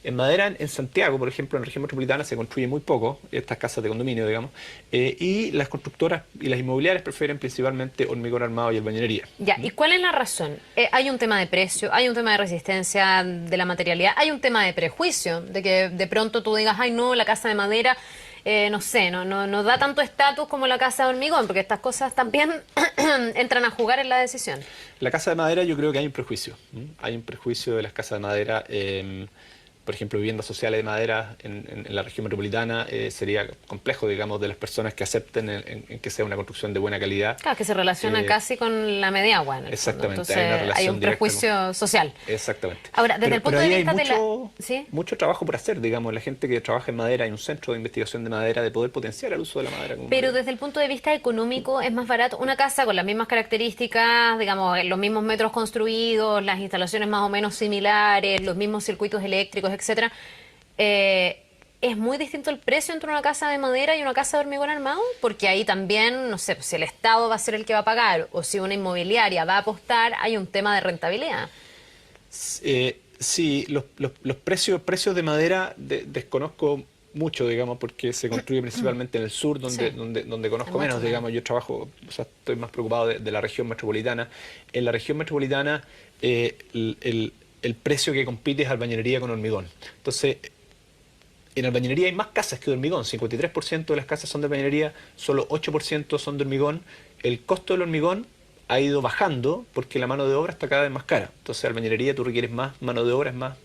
En madera, en Santiago, por ejemplo, en la región metropolitana se construye muy poco, estas casas de condominio, digamos, y las constructoras y las inmobiliarias prefieren principalmente hormigón armado y albañilería. Ya, ¿y cuál es la razón? Hay un tema de precio, hay un tema de resistencia de la materialidad, hay un tema de prejuicio, de que de pronto tú digas, ay no, la casa de madera, no sé, no da tanto estatus como la casa de hormigón, porque estas cosas también entran a jugar en la decisión. La casa de madera yo creo que hay un prejuicio. Hay un prejuicio de las casas de madera. Por ejemplo, viviendas sociales de madera en la región metropolitana, sería complejo, digamos, de las personas que acepten en que sea una construcción de buena calidad. Claro, que se relaciona casi con la media agua, en el fondo. Exactamente, Entonces, hay una relación hay un directa prejuicio social. Exactamente. Ahora, desde el punto ahí de hay vista de la... mucho, ¿Sí? mucho trabajo por hacer, digamos, la gente que trabaja en madera, hay un centro de investigación de madera, de poder potenciar el uso de la madera. Pero desde el punto de vista económico es más barato una casa con las mismas características, digamos, los mismos metros construidos, las instalaciones más o menos similares, los mismos circuitos eléctricos, etcétera. ¿Es muy distinto el precio entre una casa de madera y una casa de hormigón armado? Porque ahí también, no sé, si el Estado va a ser el que va a pagar o si una inmobiliaria va a apostar, hay un tema de rentabilidad. Sí, los precios de madera desconozco mucho, digamos, porque se construye principalmente en el sur, donde conozco menos, digamos. Yo trabajo, o sea, estoy más preocupado de la región metropolitana. En la región metropolitana, el precio que compite es albañilería con hormigón. Entonces, en albañilería hay más casas que de hormigón. 53% de las casas son de albañilería, solo 8% son de hormigón. El costo del hormigón ha ido bajando porque la mano de obra está cada vez más cara. Entonces, en albañilería tú requieres más mano de obra, es más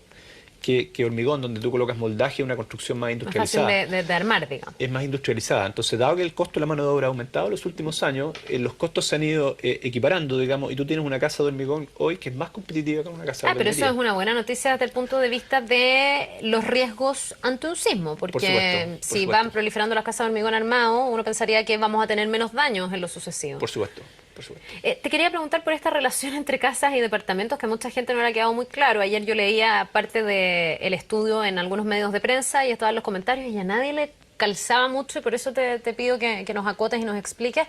que hormigón, donde tú colocas moldaje, una construcción más industrializada. Más fácil de armar, digamos. Es más industrializada. Entonces, dado que el costo de la mano de obra ha aumentado en los últimos años, los costos se han ido equiparando, digamos, y tú tienes una casa de hormigón hoy que es más competitiva que una casa de Pero eso albañilería. es una buena noticia desde el punto de vista de los riesgos ante un sismo, porque supuesto, si van proliferando las casas de hormigón armado, uno pensaría que vamos a tener menos daños en lo sucesivo. Por supuesto, por supuesto. Te quería preguntar por esta relación entre casas y departamentos que a mucha gente no le ha quedado muy claro. Ayer yo leía parte del estudio en algunos medios de prensa y estaban los comentarios y a nadie le calzaba mucho y por eso te pido que nos acotes y nos expliques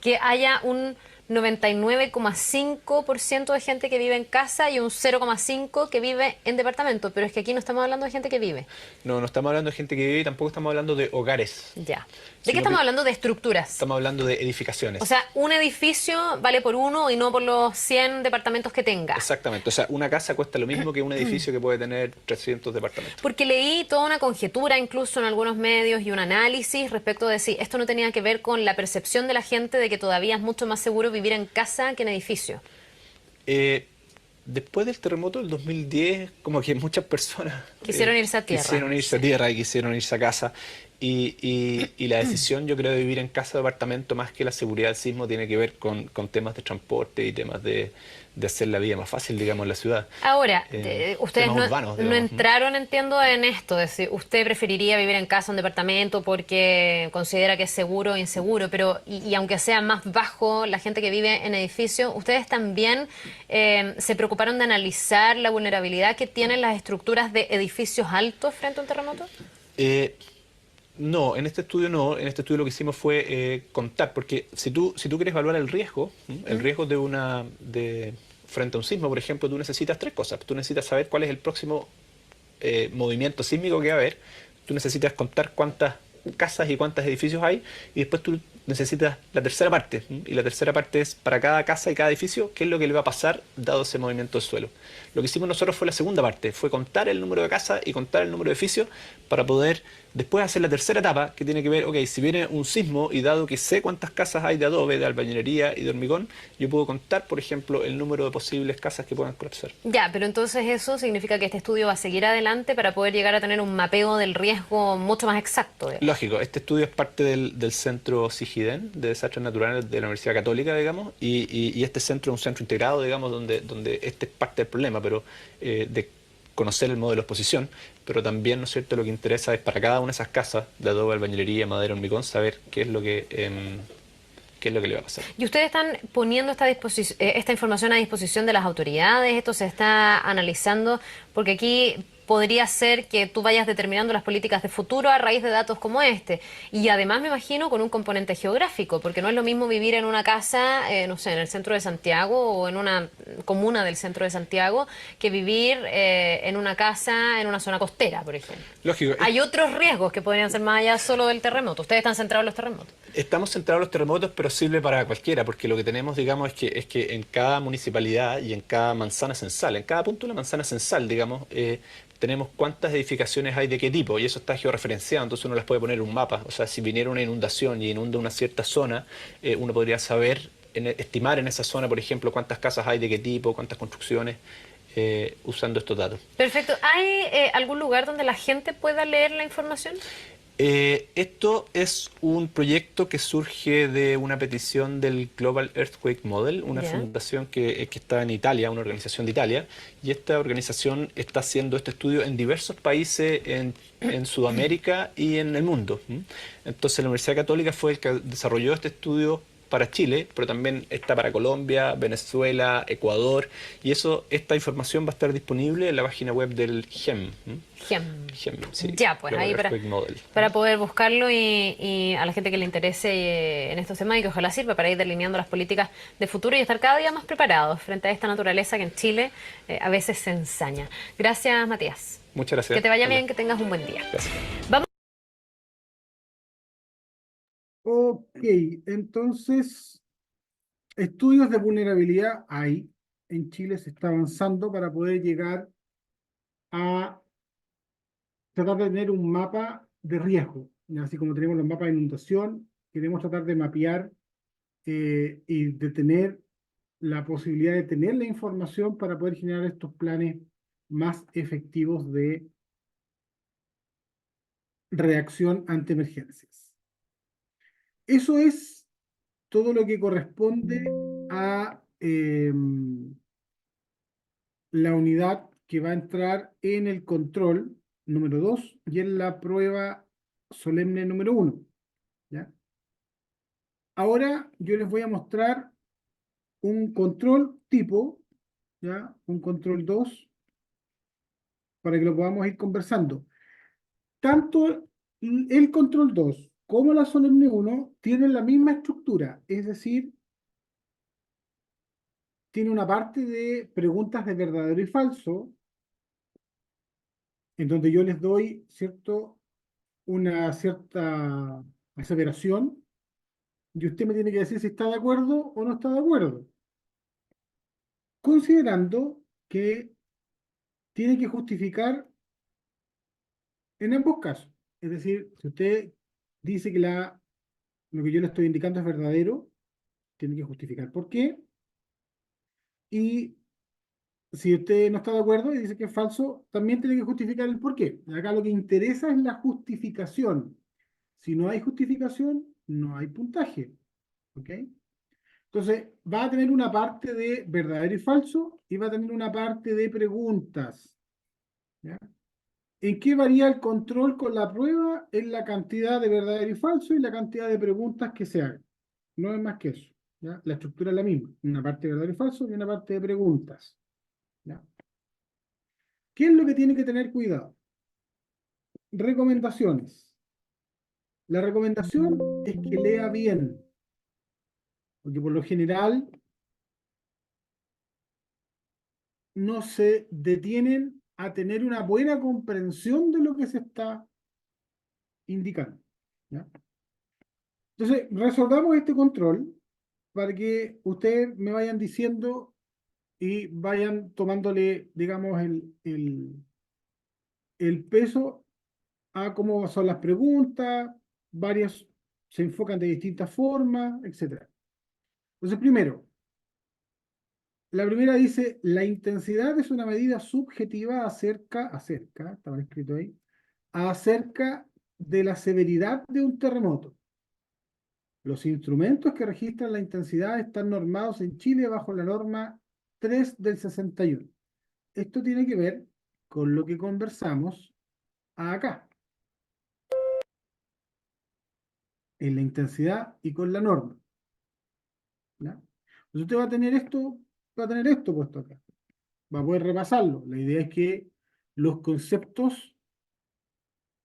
que haya un 99,5% de gente que vive en casa y un 0,5% que vive en departamento. Pero es que aquí no estamos hablando de gente que vive. No estamos hablando de gente que vive y tampoco estamos hablando de hogares. Ya. ¿De qué estamos hablando? De estructuras. Estamos hablando de edificaciones. O sea, un edificio vale por uno y no por los 100 departamentos que tenga. Exactamente. O sea, una casa cuesta lo mismo que un edificio que puede tener 300 departamentos. Porque leí toda una conjetura incluso en algunos medios y un análisis respecto de si esto no tenía que ver con la percepción de la gente de que todavía es mucho más seguro vivir en casa que en edificio. Después del terremoto del 2010, como que muchas personas Quisieron irse a tierra. Quisieron irse a tierra y quisieron irse a casa. Y la decisión, yo creo, de vivir en casa o departamento, más que la seguridad del sismo, tiene que ver con temas de transporte y temas de hacer la vida más fácil, digamos, en la ciudad. Ahora, ustedes temas no, urbanos, no digamos. entraron, entiendo, en esto. Es decir, usted preferiría vivir en casa o en departamento porque considera que es seguro o inseguro, pero y aunque sea más bajo la gente que vive en edificios, ¿ustedes también se preocuparon de analizar la vulnerabilidad que tienen las estructuras de edificios altos frente a un terremoto? No, en este estudio no. En este estudio lo que hicimos fue contar, porque si tú quieres evaluar el riesgo, el riesgo frente a un sismo, por ejemplo, tú necesitas tres cosas. Tú necesitas saber cuál es el próximo movimiento sísmico que va a haber. Tú necesitas contar cuántas casas y cuántos edificios hay, y después tú necesitas la tercera parte. Y la tercera parte es para cada casa y cada edificio, qué es lo que le va a pasar dado ese movimiento del suelo. Lo que hicimos nosotros fue la segunda parte, fue contar el número de casas y contar el número de edificios para poder después hacer la tercera etapa, que tiene que ver, ok, si viene un sismo y dado que sé cuántas casas hay de adobe, de albañilería y de hormigón, yo puedo contar, por ejemplo, el número de posibles casas que puedan colapsar. Ya, pero entonces eso significa que este estudio va a seguir adelante para poder llegar a tener un mapeo del riesgo mucho más exacto, digamos. Lógico, este estudio es parte del centro SIGIDEN de Desastres Naturales de la Universidad Católica, digamos, y este centro es un centro integrado, digamos, donde este es parte del problema, pero de conocer el modelo de exposición, pero también, ¿no es cierto?, lo que interesa es para cada una de esas casas de adobe, albañilería, madera, hormigón, saber qué es lo que le va a pasar. ¿Y ustedes están poniendo esta información a disposición de las autoridades? ¿Esto se está analizando? Porque aquí podría ser que tú vayas determinando las políticas de futuro a raíz de datos como este. Y además me imagino con un componente geográfico, porque no es lo mismo vivir en una casa, no sé, en el centro de Santiago o en una comuna del centro de Santiago, que vivir en una casa en una zona costera, por ejemplo. Lógico. Hay otros riesgos que podrían ser más allá solo del terremoto. Ustedes están centrados en los terremotos. Estamos centrados en los terremotos, pero sirve para cualquiera, porque lo que tenemos, digamos, es que en cada municipalidad y en cada manzana censal, en cada punto de la manzana censal, digamos, tenemos cuántas edificaciones hay de qué tipo, y eso está georreferenciado, entonces uno las puede poner en un mapa. O sea, si viniera una inundación y inunda una cierta zona, uno podría saber, estimar en esa zona, por ejemplo, cuántas casas hay de qué tipo, cuántas construcciones, usando estos datos. Perfecto. ¿Hay algún lugar donde la gente pueda leer la información? Esto es un proyecto que surge de una petición del Global Earthquake Model, una Ya. fundación que está en Italia, una organización de Italia, y esta organización está haciendo este estudio en diversos países en Sudamérica y en el mundo. Entonces la Universidad Católica fue el que desarrolló este estudio para Chile, pero también está para Colombia, Venezuela, Ecuador, y esta información va a estar disponible en la página web del GEM. GEM. Sí, Ya, pues Global ahí Earthquake Model. para poder buscarlo y a la gente que le interese en estos temas y que ojalá sirva para ir delineando las políticas de futuro y estar cada día más preparados frente a esta naturaleza que en Chile a veces se ensaña. Gracias, Matías. Muchas gracias. Que te vaya Hola. bien, que tengas un buen día. Gracias. Ok, entonces, estudios de vulnerabilidad hay. En Chile se está avanzando para poder llegar a tratar de tener un mapa de riesgo. Así como tenemos los mapas de inundación, queremos tratar de mapear y de tener la posibilidad de tener la información para poder generar estos planes más efectivos de reacción ante emergencias. Eso es todo lo que corresponde a la unidad que va a entrar en el control número 2 y en la prueba solemne número 1. ¿Ya? Ahora yo les voy a mostrar un control tipo, ¿ya? Un control 2, para que lo podamos ir conversando. Tanto el control 2 como la solemne 1 tienen la misma estructura, es decir, tiene una parte de preguntas de verdadero y falso, en donde yo les doy, ¿cierto?, una cierta aseveración, y usted me tiene que decir si está de acuerdo o no está de acuerdo, considerando que tiene que justificar en ambos casos. Es decir, si usted dice que lo que yo le estoy indicando es verdadero, tiene que justificar por qué, y si usted no está de acuerdo y dice que es falso, también tiene que justificar el por qué. Acá lo que interesa es la justificación. Si no hay justificación, no hay puntaje. ¿Ok? Entonces, va a tener una parte de verdadero y falso y va a tener una parte de preguntas. ¿Ya? ¿En qué varía el control con la prueba? En la cantidad de verdadero y falso y la cantidad de preguntas que se hagan. No es más que eso. ¿Ya? La estructura es la misma. Una parte de verdadero y falso y una parte de preguntas. ¿Ya? ¿Qué es lo que tiene que tener cuidado? Recomendaciones. La recomendación es que lea bien, porque por lo general no se detienen a tener una buena comprensión de lo que se está indicando. ¿Ya? Entonces, resolvamos este control para que ustedes me vayan diciendo y vayan tomándole, digamos, el peso a cómo son las preguntas, varias se enfocan de distintas formas, etc. Entonces, primero, la primera dice, la intensidad es una medida subjetiva estaba escrito ahí, acerca de la severidad de un terremoto. Los instrumentos que registran la intensidad están normados en Chile bajo la norma 3 del 61. Esto tiene que ver con lo que conversamos acá, en la intensidad y con la norma. ¿Ya? Entonces usted va a tener esto puesto acá. Va a poder repasarlo. La idea es que los conceptos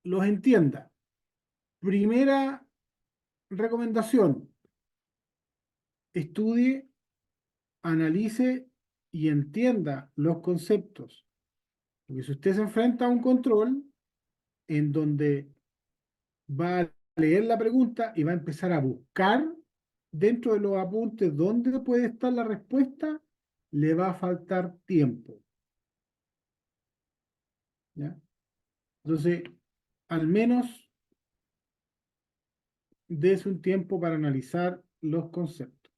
los entienda. Primera recomendación, estudie, analice y entienda los conceptos. Porque si usted se enfrenta a un control en donde va a leer la pregunta y va a empezar a buscar dentro de los apuntes dónde puede estar la respuesta, le va a faltar tiempo. ¿Ya? Entonces, al menos dése un tiempo para analizar los conceptos.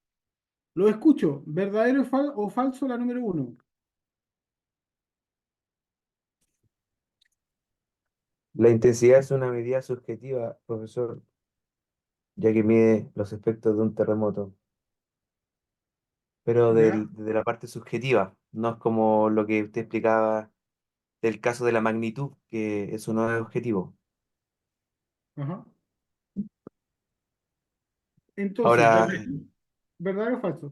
Lo escucho, ¿verdadero o falso la número 1? La intensidad es una medida subjetiva, profesor, ya que mide los efectos de un terremoto, pero ¿Ya? de la parte subjetiva, no es como lo que usted explicaba del caso de la magnitud, que eso no es objetivo. Ajá. Entonces, Ahora, ¿verdadero o falso?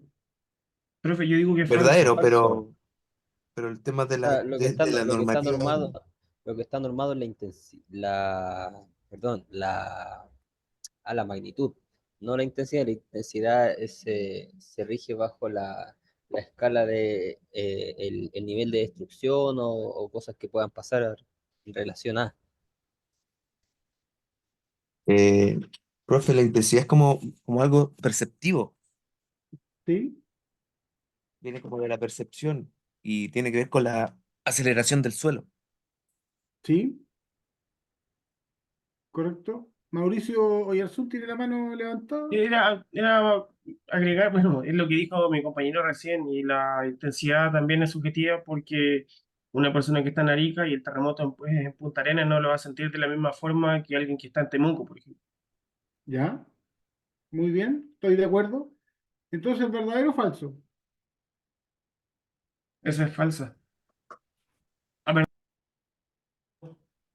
Profe, yo digo que es falso. verdadero, Falso. pero el tema Sea, lo que está, de la lo que está normativa, normado, lo que está normado es la magnitud, no la intensidad. La intensidad se rige bajo la escala de el nivel de destrucción o cosas que puedan pasar en relación a. eh, profe, la intensidad es como algo perceptivo, ¿Sí? viene como de la percepción y tiene que ver con la aceleración del suelo. ¿Sí? ¿Correcto? Mauricio Oyarzún tiene la mano levantada. Era agregar, bueno, es lo que dijo mi compañero recién, y la intensidad también es subjetiva porque una persona que está en Arica y el terremoto en Punta Arenas no lo va a sentir de la misma forma que alguien que está en Temuco, por ejemplo. ¿Ya? Muy bien, estoy de acuerdo. Entonces, ¿verdadero o falso? Eso es falsa. Ah, perdón,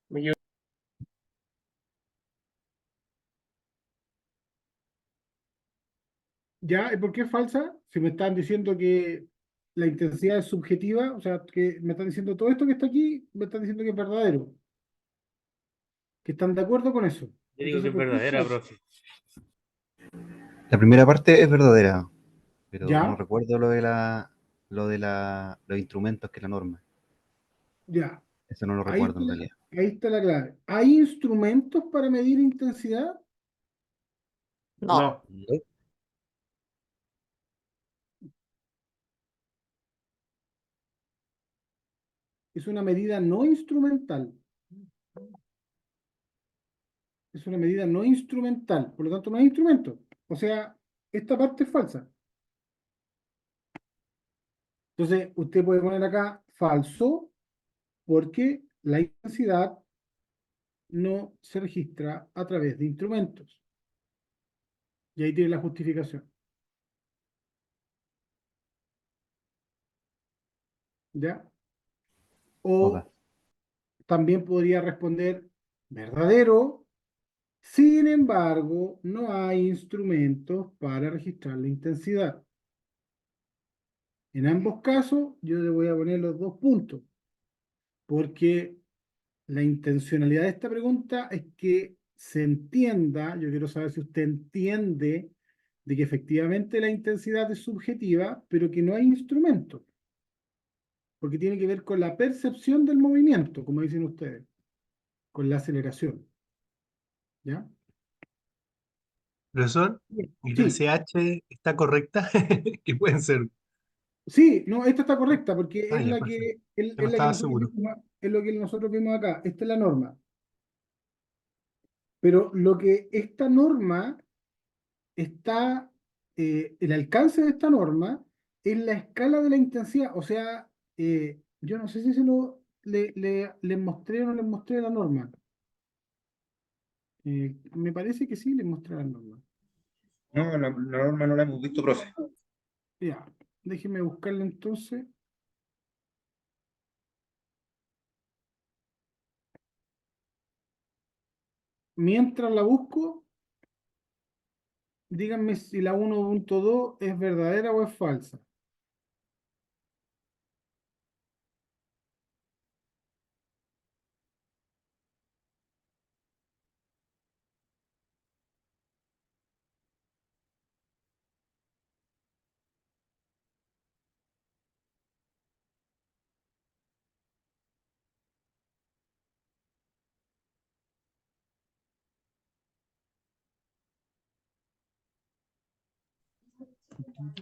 me equivoqué. ¿Ya? ¿Y por qué es falsa? Si me están diciendo que la intensidad es subjetiva, o sea, que me están diciendo todo esto que está aquí, me están diciendo que es verdadero, que están de acuerdo con eso. Yo digo que Entonces, es ¿por qué es verdadera, falso? profe. La primera parte es verdadera, pero no ¿Ya? recuerdo los instrumentos que la norma. Ya. Eso no lo Ahí recuerdo está en realidad. ahí está la clave. ¿Hay instrumentos para medir intensidad? No. No, ¿No? Es una medida no instrumental. Es una medida no instrumental, por lo tanto no hay instrumento. O sea, esta parte es falsa. Entonces, usted puede poner acá falso porque la intensidad no se registra a través de instrumentos. Y ahí tiene la justificación. ¿Ya? Ok. O también podría responder verdadero. Sin embargo, no hay instrumentos para registrar la intensidad. En ambos casos, yo le voy a poner los 2 puntos, porque la intencionalidad de esta pregunta es que se entienda, yo quiero saber si usted entiende de que efectivamente la intensidad es subjetiva, pero que no hay instrumento, porque tiene que ver con la percepción del movimiento, como dicen ustedes, con la aceleración. ¿Ya? Profesor, ¿y la Sí, CH está correcta? Que pueden ser. sí, no, esta está correcta porque Ah, es ya, la perfecto. que, Ya no es la que estaba nosotros seguro. vimos, es lo que nosotros vimos acá. Esta es la norma. Pero lo que esta norma está, el alcance de esta norma es la escala de la intensidad. O sea, yo no sé si les mostré o no les mostré la norma. Me parece que sí les mostré la norma. No, la norma no la hemos visto, profe. Ya, déjenme buscarla entonces. Mientras la busco, díganme si la 1.2 es verdadera o es falsa.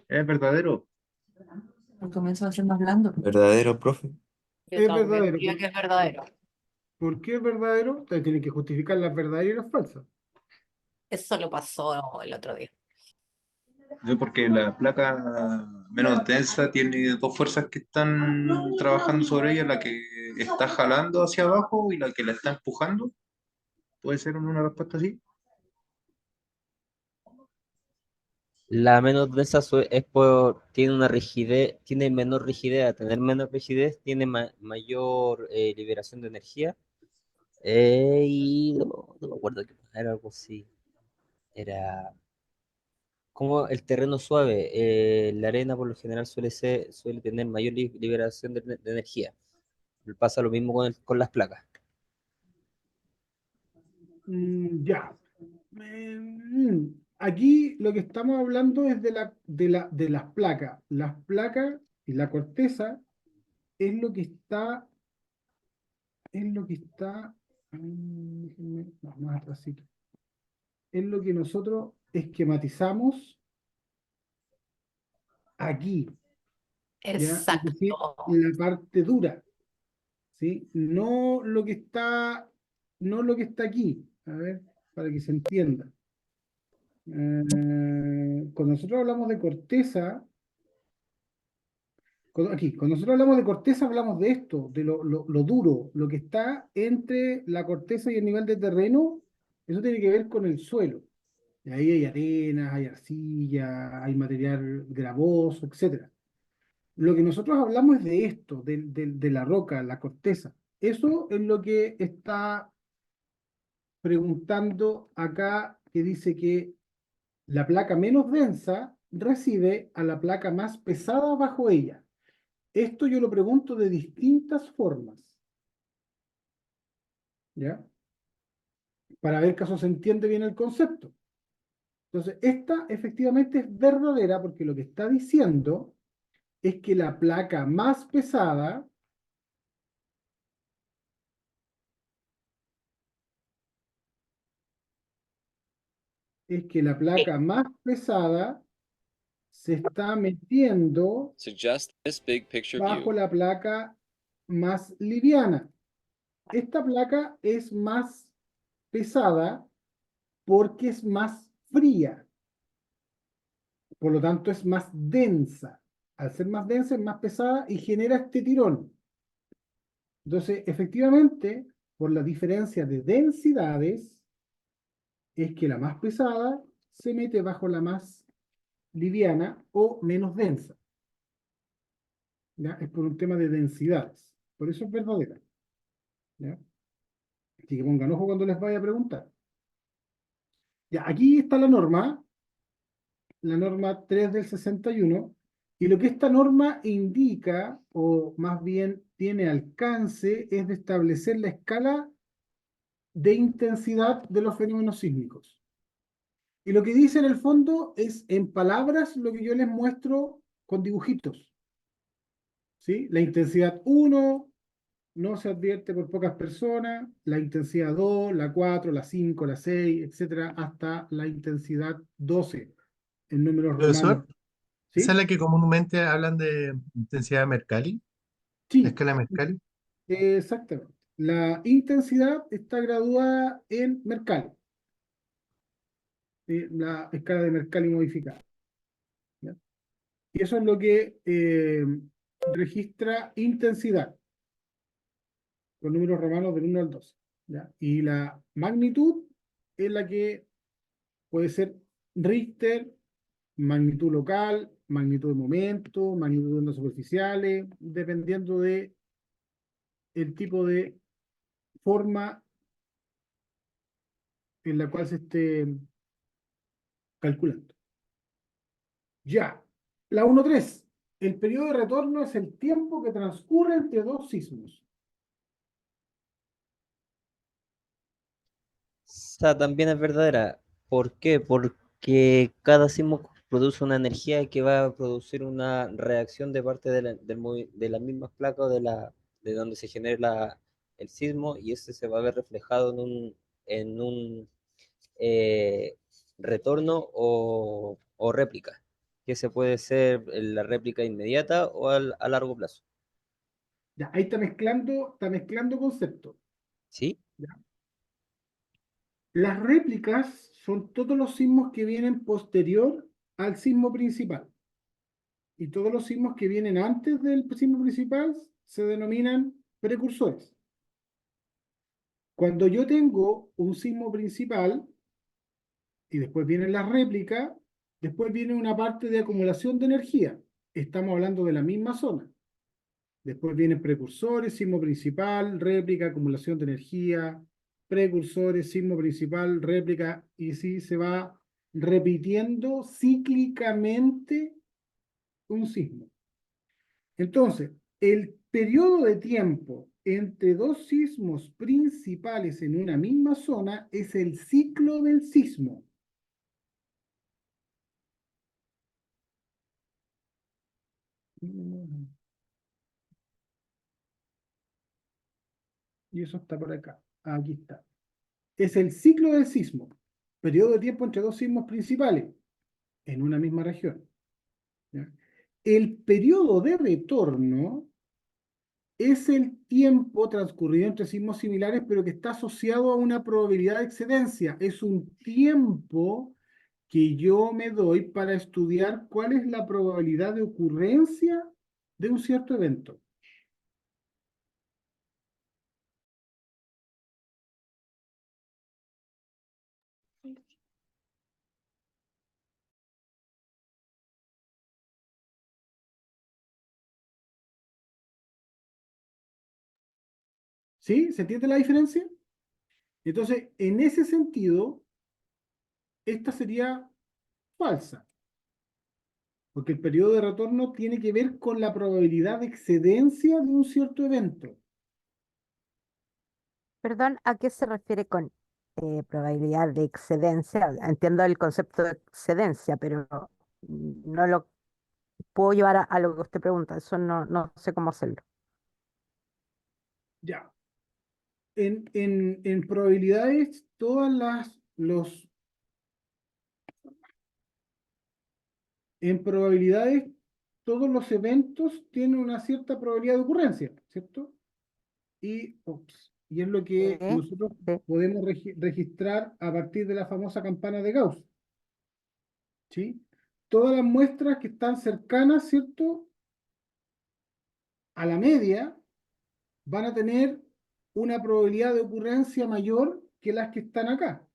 ¿Es verdadero? Comienzo a ser más blando. ¿Verdadero, profe? Yo Es también verdadero. diría que es verdadero. ¿Por qué es verdadero? Ustedes tienen que justificar las verdaderas y las falsas. Eso lo pasó el otro día. Yo porque la placa menos densa tiene dos fuerzas que están trabajando sobre ella, la que está jalando hacia abajo y la que la está empujando. ¿Puede ser una respuesta así? La menos densa tiene una rigidez, tiene menor rigidez, a tener menos rigidez, tiene mayor liberación de energía. Y no me acuerdo qué más, era algo así. Era como el terreno suave, la arena por lo general suele tener mayor liberación de energía. Pasa lo mismo con las placas. Ya. Aquí lo que estamos hablando es de las placas. Las placas y la corteza es lo que está, no, más atrásito. Es lo que nosotros esquematizamos aquí, ¿ya? Es decir, Exacto. la parte dura, ¿sí? No lo que está aquí. A ver, para que se entienda. Cuando nosotros hablamos de corteza, cuando nosotros hablamos de corteza, hablamos de esto, de lo duro, lo que está entre la corteza y el nivel de terreno, eso tiene que ver con el suelo. Y ahí hay arena, hay arcilla, hay material gravoso, etcétera. Lo que nosotros hablamos es de esto, de la roca, la corteza. Eso es lo que está preguntando acá, que dice que la placa menos densa recibe a la placa más pesada bajo ella. Esto yo lo pregunto de distintas formas, ¿ya? Para ver caso se entiende bien el concepto. Entonces, esta efectivamente es verdadera porque lo que está diciendo es que la placa más pesada se está metiendo bajo la placa más liviana. Esta placa es más pesada porque es más fría, por lo tanto es más densa. Al ser más densa es más pesada y genera este tirón. Entonces, efectivamente, por la diferencia de densidades, es que la más pesada se mete bajo la más liviana o menos densa. ¿Ya? Es por un tema de densidades. Por eso es verdadera. ¿Ya? Así que pongan ojo cuando les vaya a preguntar. Ya, aquí está la norma 3 del 61, y lo que esta norma indica, o más bien tiene alcance, es de establecer la escala de intensidad de los fenómenos sísmicos. Y lo que dice en el fondo es, en palabras, lo que yo les muestro con dibujitos. ¿Sí? La intensidad 1, no se advierte por pocas personas, la intensidad 2, la 4, la 5, la 6, etcétera, hasta la intensidad 12 en números romanos. Profesor, ¿esa es ¿Sí? la que comúnmente hablan de intensidad de Mercalli? ¿La Sí, escala Mercalli? exactamente. La intensidad está graduada en Mercalli, la escala de Mercalli modificada. ¿Ya? Y eso es lo que registra intensidad, con números romanos del 1 al 12. ¿Ya? Y la magnitud es la que puede ser Richter, magnitud local, magnitud de momento, magnitud de ondas superficiales, dependiendo de el tipo de forma en la cual se esté calculando. Ya. La 1.3. El periodo de retorno es el tiempo que transcurre entre dos sismos. Esa también es verdadera. ¿Por qué? Porque cada sismo produce una energía que va a producir una reacción de parte de las mismas placas o de donde se genera el sismo, y ese se va a ver reflejado en un eh, retorno o réplica, que se puede ser la réplica inmediata o a largo plazo. Ya, ahí está mezclando conceptos. ¿Sí? ¿Ya? Las réplicas son todos los sismos que vienen posterior al sismo principal. Y todos los sismos que vienen antes del sismo principal se denominan precursores. Cuando yo tengo un sismo principal y después vienen las réplicas, después viene una parte de acumulación de energía. Estamos hablando de la misma zona. Después vienen precursores, sismo principal, réplica, acumulación de energía, precursores, sismo principal, réplica, y así se va repitiendo cíclicamente un sismo. Entonces, el periodo de tiempo entre dos sismos principales en una misma zona es el ciclo del sismo. Y eso está por acá. Aquí está. Es el ciclo del sismo. Periodo de tiempo entre dos sismos principales en una misma región. ¿Ya? El periodo de retorno es el tiempo transcurrido entre sismos similares, pero que está asociado a una probabilidad de excedencia. Es un tiempo que yo me doy para estudiar cuál es la probabilidad de ocurrencia de un cierto evento. ¿Sí? ¿Se entiende la diferencia? Entonces, en ese sentido, esta sería falsa, porque el periodo de retorno tiene que ver con la probabilidad de excedencia de un cierto evento. Perdón, ¿a qué se refiere con probabilidad de excedencia? Entiendo el concepto de excedencia, pero no lo puedo llevar a lo que usted pregunta. Eso no sé cómo hacerlo. Ya. En probabilidades, en probabilidades, todos los eventos tienen una cierta probabilidad de ocurrencia, ¿cierto? Y es lo que Sí, nosotros sí. podemos registrar a partir de la famosa campana de Gauss, ¿sí? Todas las muestras que están cercanas, ¿cierto?, a la media, van a tener una probabilidad de ocurrencia mayor que las que están acá,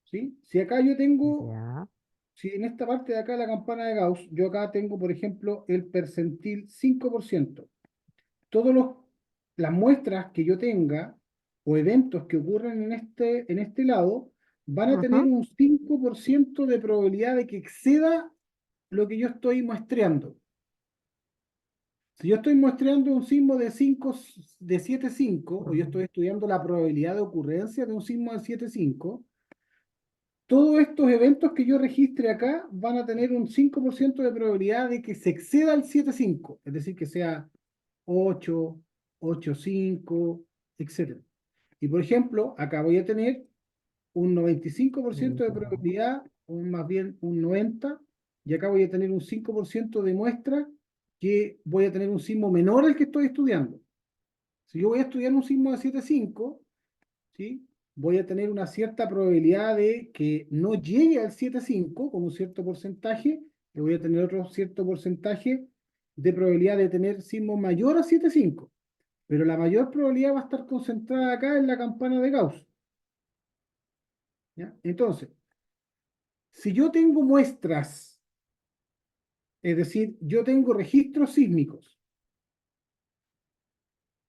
¿sí? Si acá yo tengo, Ya. si en esta parte de acá la campana de Gauss, yo acá tengo, por ejemplo, el percentil 5%. Todas las muestras que yo tenga o eventos que ocurren en este lado van a tener Ujú. un 5% de probabilidad de que exceda lo que yo estoy muestreando. Si yo estoy muestreando un sismo de 7,5, o yo estoy estudiando la probabilidad de ocurrencia de un sismo de 7,5, todos estos eventos que yo registre acá van a tener un 5% de probabilidad de que se exceda el 7,5, es decir, que sea 8, 8,5, etc. Y por ejemplo, acá voy a tener un 95% de probabilidad, o más bien un 90%, y acá voy a tener un 5% de muestra que voy a tener un sismo menor al que estoy estudiando. Si yo voy a estudiar un sismo de 7,5, ¿sí? Voy a tener una cierta probabilidad de que no llegue al 7,5 con un cierto porcentaje, y voy a tener otro cierto porcentaje de probabilidad de tener sismo mayor a 7,5. Pero la mayor probabilidad va a estar concentrada acá en la campana de Gauss. ¿Ya? Entonces, si yo tengo muestras, es decir, yo tengo registros sísmicos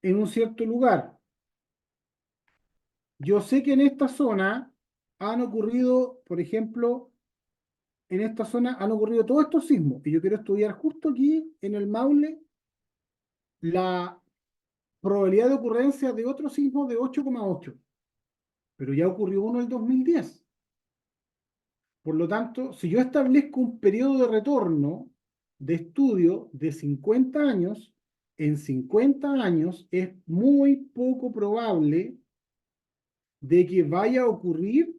en un cierto lugar, yo sé que en esta zona han ocurrido, por ejemplo, en esta zona han ocurrido todos estos sismos, y yo quiero estudiar justo aquí en el Maule la probabilidad de ocurrencia de otro sismo de 8,8, pero ya ocurrió uno en el 2010. Por lo tanto, si yo establezco un periodo de retorno de estudio de 50 años, en 50 años es muy poco probable de que vaya a ocurrir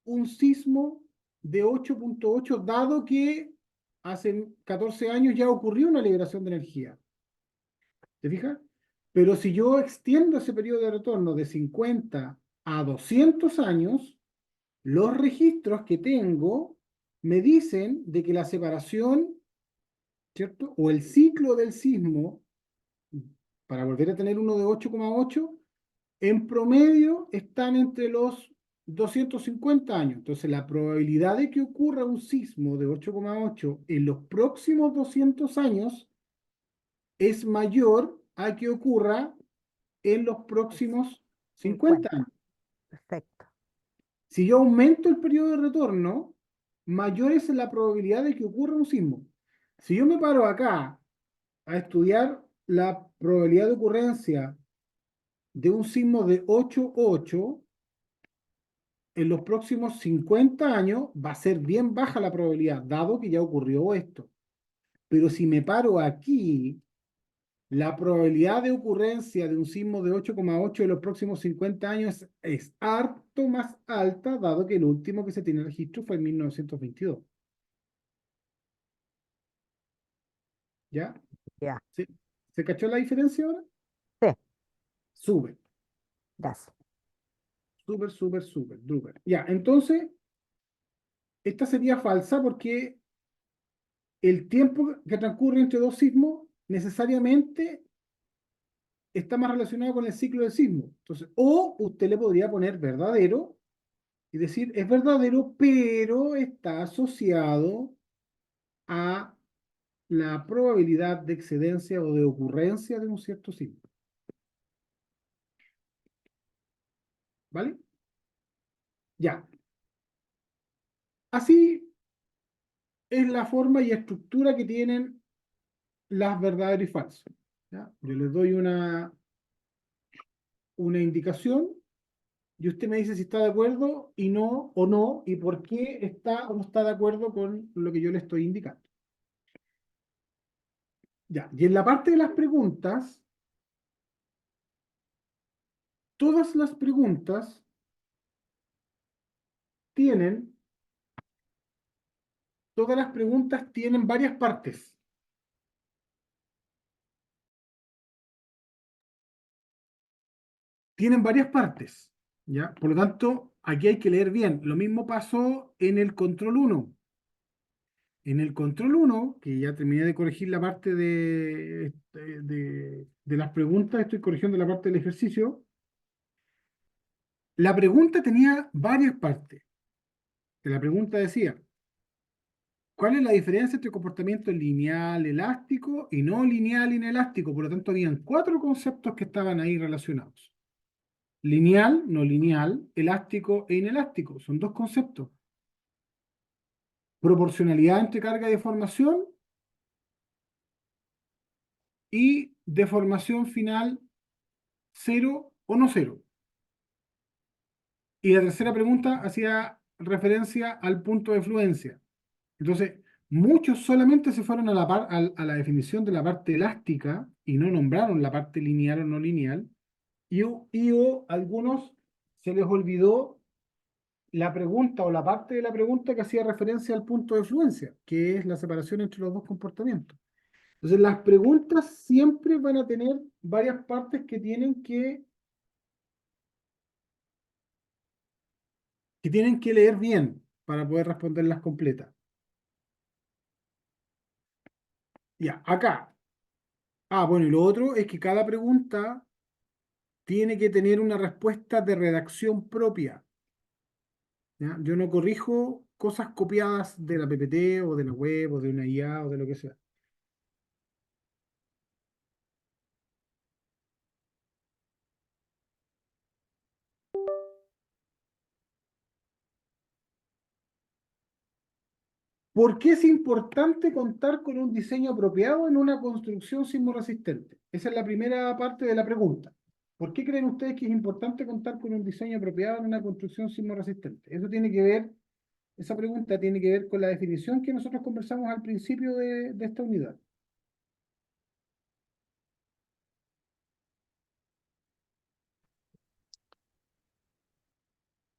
un sismo de 8,8, dado que hace 14 años ya ocurrió una liberación de energía. ¿Te fijas? Pero si yo extiendo ese periodo de retorno de 50 a 200 años, los registros que tengo me dicen de que la separación, ¿cierto? O el ciclo del sismo, para volver a tener uno de 8,8, en promedio están entre los 250 años. Entonces, la probabilidad de que ocurra un sismo de 8,8 en los próximos 200 años es mayor a que ocurra en los próximos 50 años. Perfecto. Si yo aumento el periodo de retorno, mayor es la probabilidad de que ocurra un sismo. Si yo me paro acá a estudiar la probabilidad de ocurrencia de un sismo de 8,8, en los próximos 50 años va a ser bien baja la probabilidad, dado que ya ocurrió esto. Pero si me paro aquí, la probabilidad de ocurrencia de un sismo de 8,8 en los próximos 50 años es harto más alta, dado que el último que se tiene registro fue en 1922. ¿Ya? Ya. ¿Se cachó la diferencia ahora? Sí. Súper, Gracias. súper, súper, súper, súper. Ya, entonces, esta sería falsa porque el tiempo que transcurre entre dos sismos necesariamente está más relacionado con el ciclo del sismo. Entonces, o usted le podría poner verdadero y decir, es verdadero, pero está asociado a la probabilidad de excedencia o de ocurrencia de un cierto sismo. ¿Vale? Ya. Así es la forma y estructura que tienen las verdadero y falso. ¿Ya? Yo les doy una indicación y usted me dice si está de acuerdo y no, o no, y por qué está o no está de acuerdo con lo que yo le estoy indicando. Ya, y en la parte de las preguntas, todas las preguntas tienen, todas las preguntas tienen varias partes. Tienen varias partes, ¿ya? Por lo tanto, aquí hay que leer bien. Lo mismo pasó en el control 1. En el control 1, que ya terminé de corregir la parte de las preguntas, estoy corrigiendo la parte del ejercicio. La pregunta tenía varias partes. La pregunta decía, ¿cuál es la diferencia entre comportamiento lineal, elástico y no lineal, inelástico? Por lo tanto, habían 4 conceptos que estaban ahí relacionados. Lineal, no lineal, elástico e inelástico. Son 2 conceptos. Proporcionalidad entre carga y deformación y deformación final 0 o no 0. Y la tercera pregunta hacía referencia al punto de fluencia. Entonces, muchos solamente se fueron a a la definición de la parte elástica y no nombraron la parte lineal o no lineal, o algunos se les olvidó la pregunta o la parte de la pregunta que hacía referencia al punto de fluencia, que es la separación entre los dos comportamientos. Entonces, las preguntas siempre van a tener varias partes que tienen que leer bien para poder responderlas completas. Ya, acá. Bueno, y lo otro es que cada pregunta tiene que tener una respuesta de redacción propia. ¿Ya? Yo no corrijo cosas copiadas de la PPT o de la web o de una IA o de lo que sea. ¿Por qué es importante contar con un diseño apropiado en una construcción sismorresistente? Esa es la primera parte de la pregunta. ¿Por qué creen ustedes que es importante contar con un diseño apropiado en una construcción sismorresistente? Esa pregunta tiene que ver con la definición que nosotros conversamos al principio de esta unidad.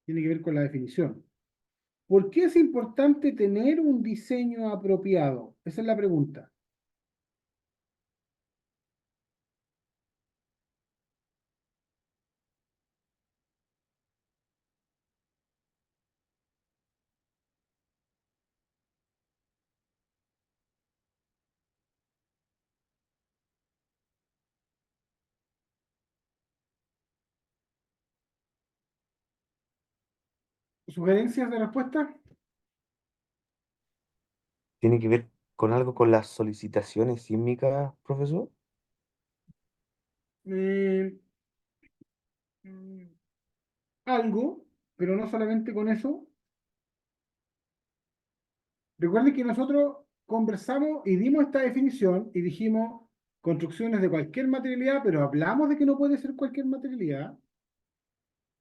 Tiene que ver con la definición. ¿Por qué es importante tener un diseño apropiado? Esa es la pregunta. ¿Sugerencias de respuesta? ¿Tiene que ver con algo con las solicitaciones sísmicas, profesor? Eh, Algo, pero no solamente con eso. Recuerden que nosotros conversamos y dimos esta definición y dijimos construcciones de cualquier materialidad, pero hablamos de que no puede ser cualquier materialidad.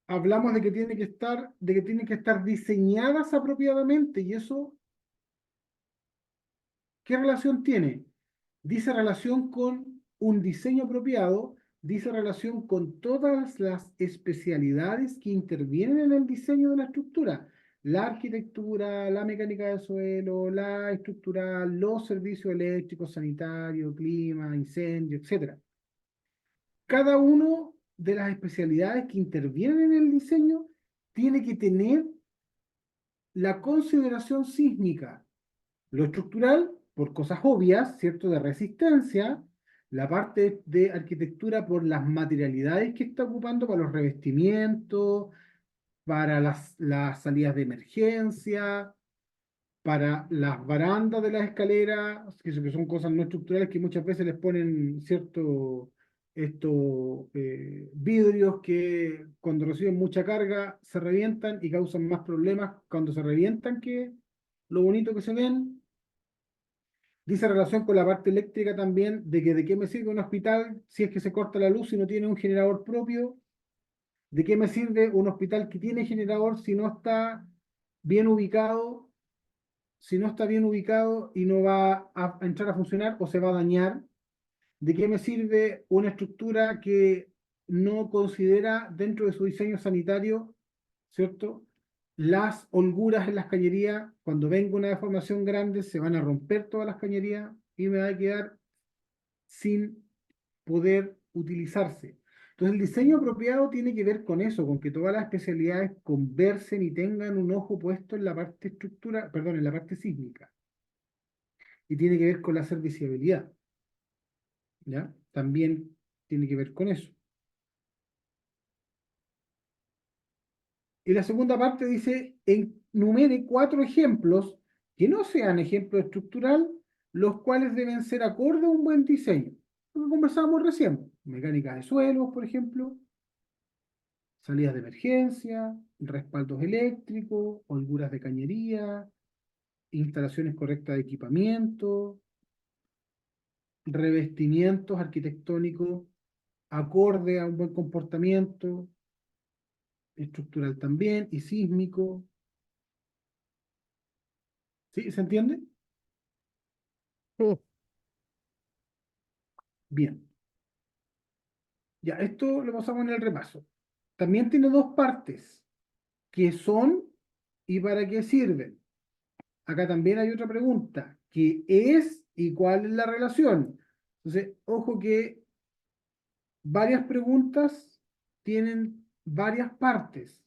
Hablamos de que tienen que estar diseñadas apropiadamente, y eso, ¿qué relación tiene? Dice relación con un diseño apropiado, dice relación con todas las especialidades que intervienen en el diseño de la estructura. La arquitectura, la mecánica de suelo, la estructural, los servicios eléctricos, sanitarios, clima, incendio, etc. Cada uno de las especialidades que intervienen en el diseño tiene que tener la consideración sísmica. Lo estructural, por cosas obvias, ¿cierto? De resistencia, la parte de arquitectura por las materialidades que está ocupando para los revestimientos, para las salidas de emergencia, para las barandas de las escaleras, que son cosas no estructurales que muchas veces les ponen cierto estos vidrios que cuando reciben mucha carga se revientan y causan más problemas cuando se revientan que lo bonito que se ven. Dice relación con la parte eléctrica también, de que de qué me sirve un hospital si es que se corta la luz y no tiene un generador propio, de qué me sirve un hospital que tiene generador si no está bien ubicado, y no va a entrar a funcionar o se va a dañar, de qué me sirve una estructura que no considera dentro de su diseño sanitario, ¿cierto? Las holguras en las cañerías, cuando venga una deformación grande, se van a romper todas las cañerías y me va a quedar sin poder utilizarse. Entonces, el diseño apropiado tiene que ver con eso, con que todas las especialidades conversen y tengan un ojo puesto en la parte en la parte sísmica. Y tiene que ver con la serviciabilidad. ¿Ya? También tiene que ver con eso. Y la segunda parte dice, enumere 4 ejemplos que no sean ejemplo estructural, los cuales deben ser acorde a un buen diseño. Lo que conversábamos recién, mecánica de suelos, por ejemplo, salidas de emergencia, respaldos eléctricos, holguras de cañería, instalaciones correctas de equipamiento, revestimientos arquitectónicos acorde a un buen comportamiento, estructural también, y sísmico, ¿Sí? ¿Se entiende? Sí, Bien. Ya, esto lo pasamos en el repaso. También tiene dos partes. ¿Qué son y para qué sirven? Acá también hay otra pregunta. ¿Qué es y cuál es la relación? Entonces, ojo que varias preguntas tienen varias partes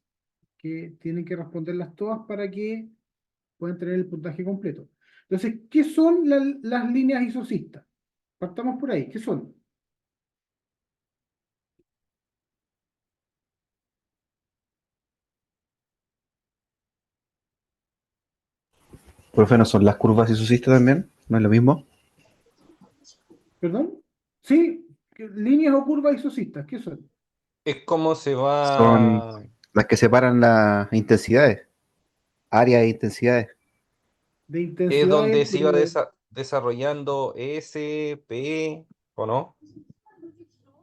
que tienen que responderlas todas para que puedan tener el puntaje completo. Entonces, ¿qué son las líneas isocistas? Partamos por ahí. ¿Qué son? Profe, ¿no son las curvas isocistas también? ¿No es lo mismo? ¿Perdón? Sí, líneas o curvas isocistas. ¿Qué son? Es como se Son va, las que separan las intensidades, áreas e intensidades. De es donde intensidades, se iba pero desarrollando S, P, ¿o no?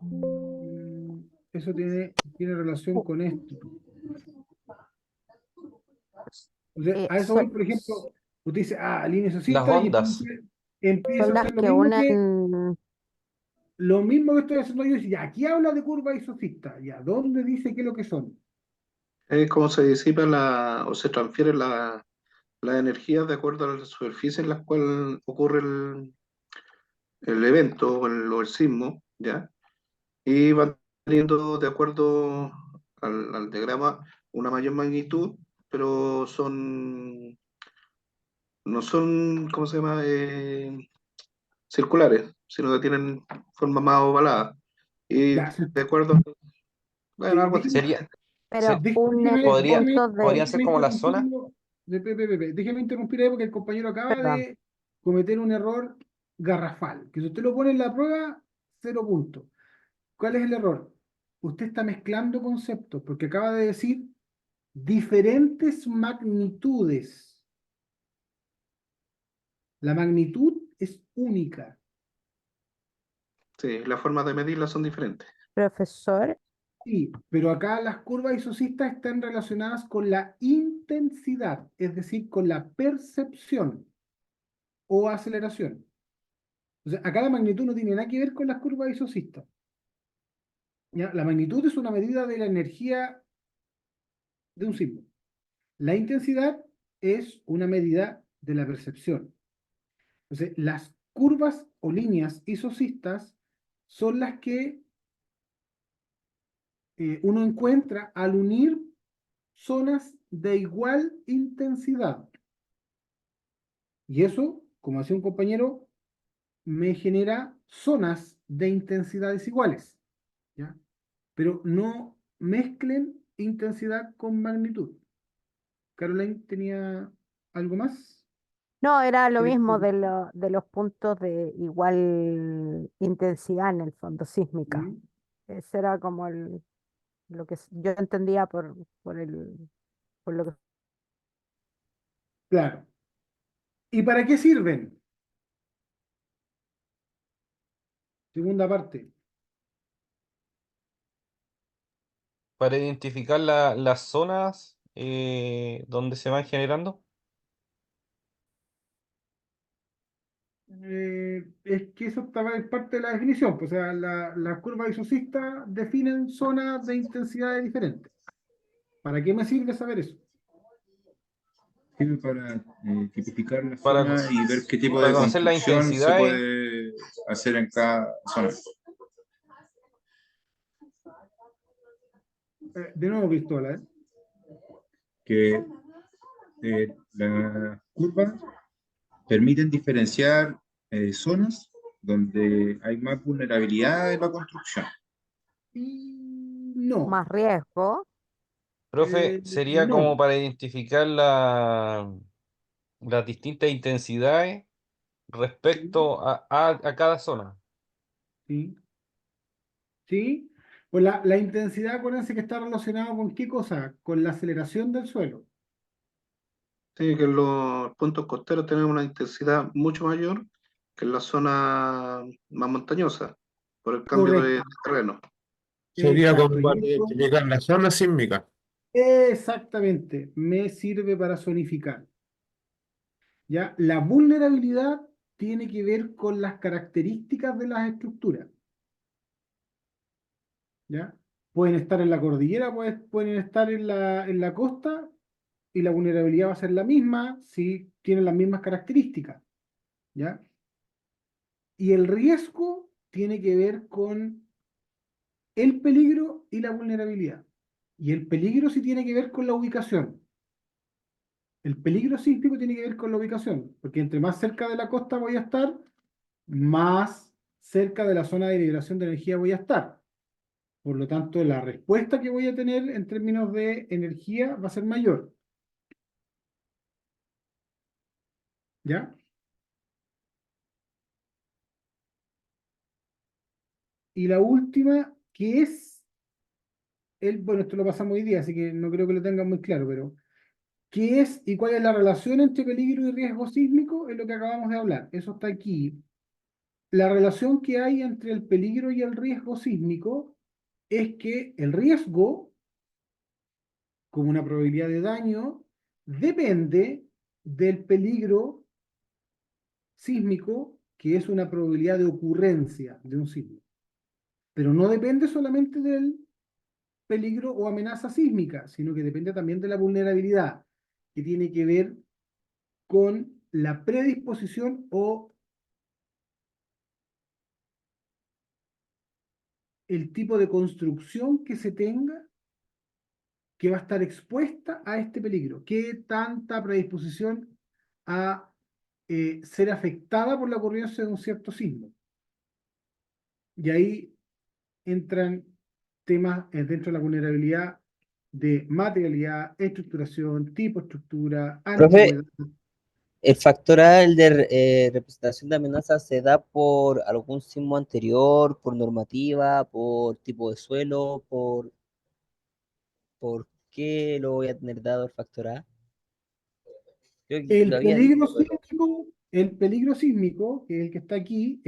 mm, eso tiene relación con esto. O sea, a eso voy, son, por ejemplo, usted dice, línea Las isocista y ondas. entonces empieza son a las hacer que unen, lo mismo que estoy haciendo yo. Y dice, ya, aquí habla de curva isocista. Ya, ¿dónde dice qué es lo que son? Es como se disipa o se transfiere la energía de acuerdo a la superficie en la cual ocurre el evento o el sismo, ¿ya? Y van teniendo de acuerdo al diagrama una mayor magnitud, pero no son, ¿cómo se llama? Circulares, sino que tienen forma más ovalada. Y Ya, de acuerdo, bueno, algo así. Sería, pero se- unen puntos podrían ser de, déjeme como las zonas. interrumpirlo. Déjeme interrumpir ahí porque el compañero acaba perdón, de cometer un error garrafal. Que si usted lo pone en la prueba, 0 puntos. ¿Cuál es el error? Usted está mezclando conceptos porque acaba de decir diferentes magnitudes. La magnitud es única. Sí, las formas de medirlas son diferentes. profesor. Sí, pero acá las curvas isocistas están relacionadas con la intensidad, es decir, con la percepción o aceleración. O sea, acá la magnitud no tiene nada que ver con las curvas isocistas. ¿Ya? La magnitud es una medida de la energía de un símbolo. La intensidad es una medida de la percepción. Entonces, las curvas o líneas isocistas son las que uno encuentra al unir zonas de igual intensidad. Y eso, como decía un compañero, me genera zonas de intensidades iguales, ¿ya? Pero no mezclen intensidad con magnitud. Caroline tenía algo más. No, era lo ¿Quieres mismo decir? de los puntos de igual intensidad en el fondo sísmica. Sí, Ese era como lo que yo entendía por lo que claro. ¿Y para qué sirven? Segunda parte. Para identificar las zonas donde se van generando. Es que eso estaba en parte de la definición, pues, o sea, las curvas isocistas definen zonas de intensidades diferentes. ¿Para qué me sirve saber eso? Sirve para tipificar la Para, zona y ver qué tipo para de conocer las construcción se intensidades. puede hacer en cada zona. De nuevo, Pistola, ¿eh? Que las curvas permiten diferenciar zonas donde hay más vulnerabilidad en la construcción. No, más riesgo. Profe, sería como no. para identificar las distintas intensidades Sí, respecto a cada zona. sí, sí. Pues la intensidad, acuérdense que está relacionada con qué cosa, con la aceleración del suelo. Sí, que en los puntos costeros tienen una intensidad mucho mayor que en la zona más montañosa, por el cambio de Correcto, terreno. Sería exacto. como Y para eso, identificar la zona sísmica. exactamente, me sirve para zonificar. ¿Ya? La vulnerabilidad tiene que ver con las características de las estructuras. ¿Ya? Pueden estar en la cordillera, pueden estar en la costa, y la vulnerabilidad va a ser la misma si tienen las mismas características. ¿Ya? Y el riesgo tiene que ver con el peligro y la vulnerabilidad. Y el peligro sí tiene que ver con la ubicación. El peligro sísmico tiene que ver con la ubicación, porque entre más cerca de la costa voy a estar, más cerca de la zona de liberación de energía voy a estar. Por lo tanto, la respuesta que voy a tener en términos de energía va a ser mayor. ¿Ya? Y la última, que es bueno, esto lo pasamos hoy día, así que no creo que lo tengan muy claro, pero ¿qué es y cuál es la relación entre peligro y riesgo sísmico? Es lo que acabamos de hablar. Eso está aquí. La relación que hay entre el peligro y el riesgo sísmico es que el riesgo, como una probabilidad de daño, depende del peligro sísmico, que es una probabilidad de ocurrencia de un sismo. Pero no depende solamente del peligro o amenaza sísmica, sino que depende también de la vulnerabilidad, que tiene que ver con la predisposición o el tipo de construcción que se tenga que va a estar expuesta a este peligro. ¿Qué tanta predisposición a ser afectada por la ocurrencia de un cierto sismo? Y ahí entran temas dentro de la vulnerabilidad de materialidad, estructuración, tipo de estructura, Profe, antigüedad. ¿el factorial de representación de amenaza se da por algún sismo anterior, por normativa, por tipo de suelo, por qué lo voy a tener dado el factor A? Creo que lo había dicho, pero... El peligro sísmico, que es el que está aquí,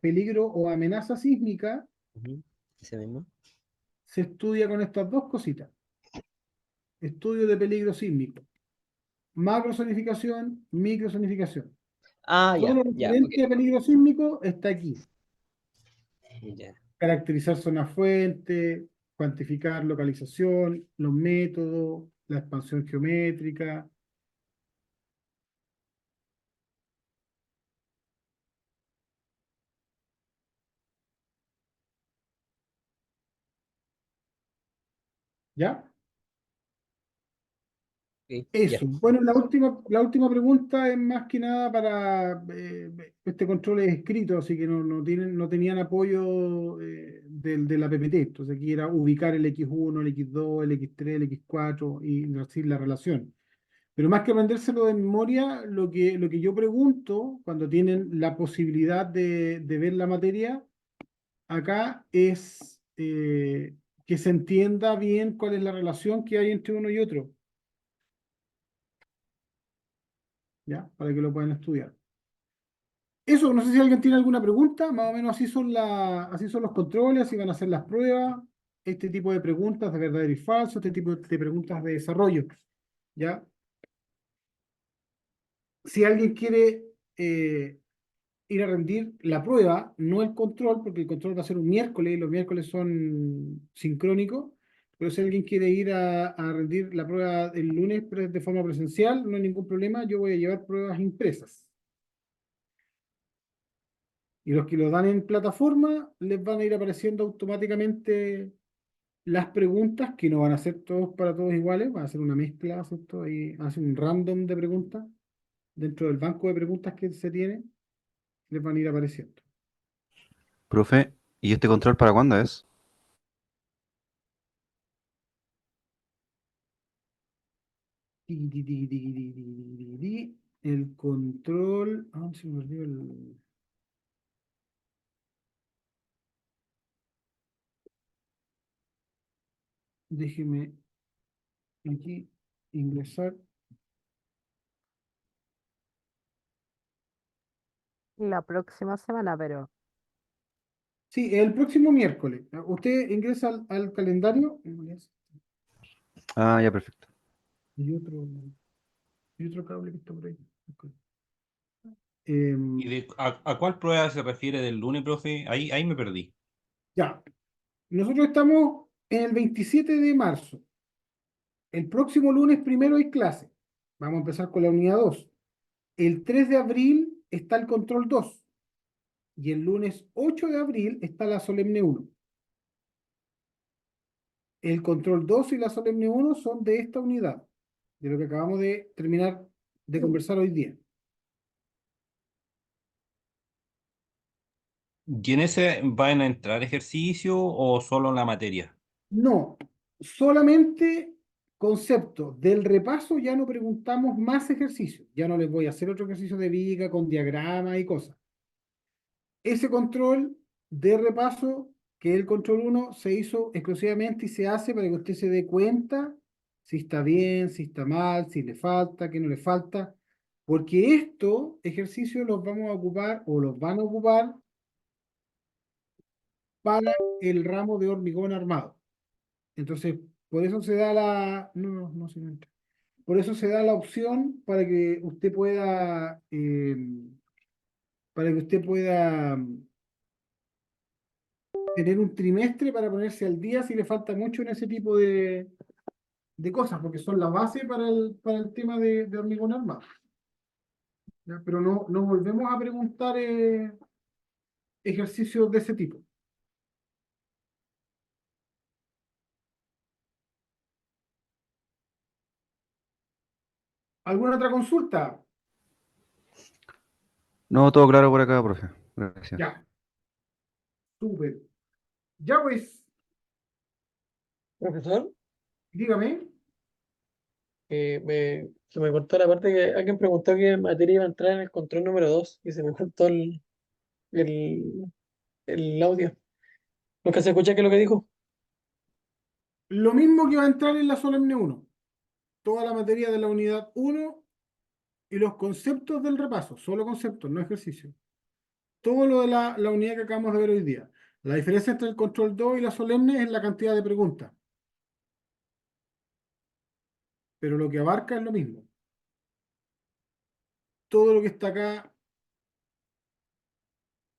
peligro o amenaza sísmica, Ujú, ese mismo. se estudia con estas dos cositas. Estudio de peligro sísmico. Macrozonificación, microzonificación. Ah, Todo ya, lo ya, ok. referente a peligro sísmico está aquí. Ya. Caracterizar zona fuente, cuantificar localización, los métodos, la expansión geométrica. ¿Ya? Ok, ya. Eso. Bueno, la última pregunta es más que nada para este control es escrito, así que no tenían apoyo de la PPT. Entonces aquí era ubicar el X1, el X2, el X3, el X4 y decir la relación. Pero más que aprendérselo de memoria, lo que yo pregunto cuando tienen la posibilidad de ver la materia acá es que se entienda bien cuál es la relación que hay entre uno y otro, ¿ya? Para que lo puedan estudiar. Eso, no sé si alguien tiene alguna pregunta, más o menos así son los controles, así van a ser las pruebas, este tipo de preguntas de verdadero y falso, este tipo de preguntas de desarrollo, ¿ya? Si alguien quiere ir a rendir la prueba, no el control, porque el control va a ser un miércoles y los miércoles son sincrónicos, pero si alguien quiere ir a rendir la prueba el lunes de forma presencial, no hay ningún problema, yo voy a llevar pruebas impresas. Y los que lo dan en plataforma, les van a ir apareciendo automáticamente las preguntas, que no van a ser todos para todos iguales, van a ser una mezcla, ¿cierto? Ahí hace un random de preguntas dentro del banco de preguntas que se tiene, les van a ir apareciendo. Profe, ¿y este control para cuándo es? Tiqui, tiqui, tiqui, tiqui, tiqui, tiqui, tiqui. El control. Ah, se me olvidó el. Déjeme aquí ingresar. La próxima semana, pero Sí, el próximo miércoles. Usted ingresa al calendario. Ah, ya, perfecto. Y otro cable que está por ahí. Ok. Em, ¿A cuál prueba se refiere del lunes, profe? Ahí me perdí. ya, nosotros estamos en el 27 de marzo. El próximo lunes primero hay clase. Vamos a empezar con la unidad 2. El 3 de abril está el control 2. Y el lunes 8 de abril está la solemne 1. El control 2 y la solemne 1 son de esta unidad, de lo que acabamos de terminar de conversar hoy día. ¿Y en ese van a entrar ejercicio o solo la materia? No, solamente concepto. Del repaso ya no preguntamos más ejercicios. Ya no les voy a hacer otro ejercicio de viga con diagrama y cosas. Ese control de repaso, que es el control 1, se hizo exclusivamente y se hace para que usted se dé cuenta si está bien, si está mal, si le falta, qué no le falta, porque estos ejercicios los vamos a ocupar o los van a ocupar para el ramo de hormigón armado. Entonces, por eso se da la... No se me entra. Por eso se da la opción para que usted pueda... tener un trimestre para ponerse al día si le falta mucho en ese tipo de cosas, porque son la base para el tema de hormigón armado. ¿Ya? Pero no volvemos a preguntar ejercicios de ese tipo. ¿Alguna otra consulta? No, todo claro por acá, profe. Gracias. Ya. Súper. Ya pues, Profesor, dígame. se me cortó la parte que alguien preguntó qué materia iba a entrar en el control número 2 y se me cortó el, el audio. ¿No que se escucha qué es lo que dijo? Lo mismo que va a entrar en la solemne 1. Toda la materia de la unidad 1 y los conceptos del repaso. Solo conceptos, no ejercicios. Todo lo de la unidad que acabamos de ver hoy día. La diferencia entre el control 2 y la solemne es la cantidad de preguntas. Pero lo que abarca es lo mismo. Todo lo que está acá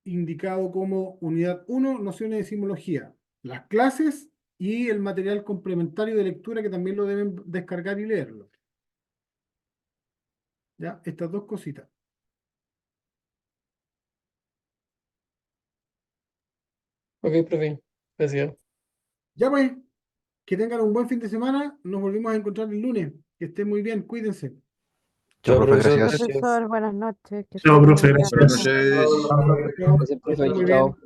indicado como unidad 1, nociones de simbología. Las clases y el material complementario de lectura que también lo deben descargar y leerlo. ¿Ya? Estas dos cositas. Ok, profe. Gracias. Ya pues, que tengan un buen fin de semana. Nos volvemos a encontrar el lunes. Que estén muy bien, cuídense. Chao, profe, Chao, gracias. profesor, buenas noches. Que Chao, esté profe, muy bien. gracias. Buenas noches. Gracias, Que profe. estén muy bien. Chao.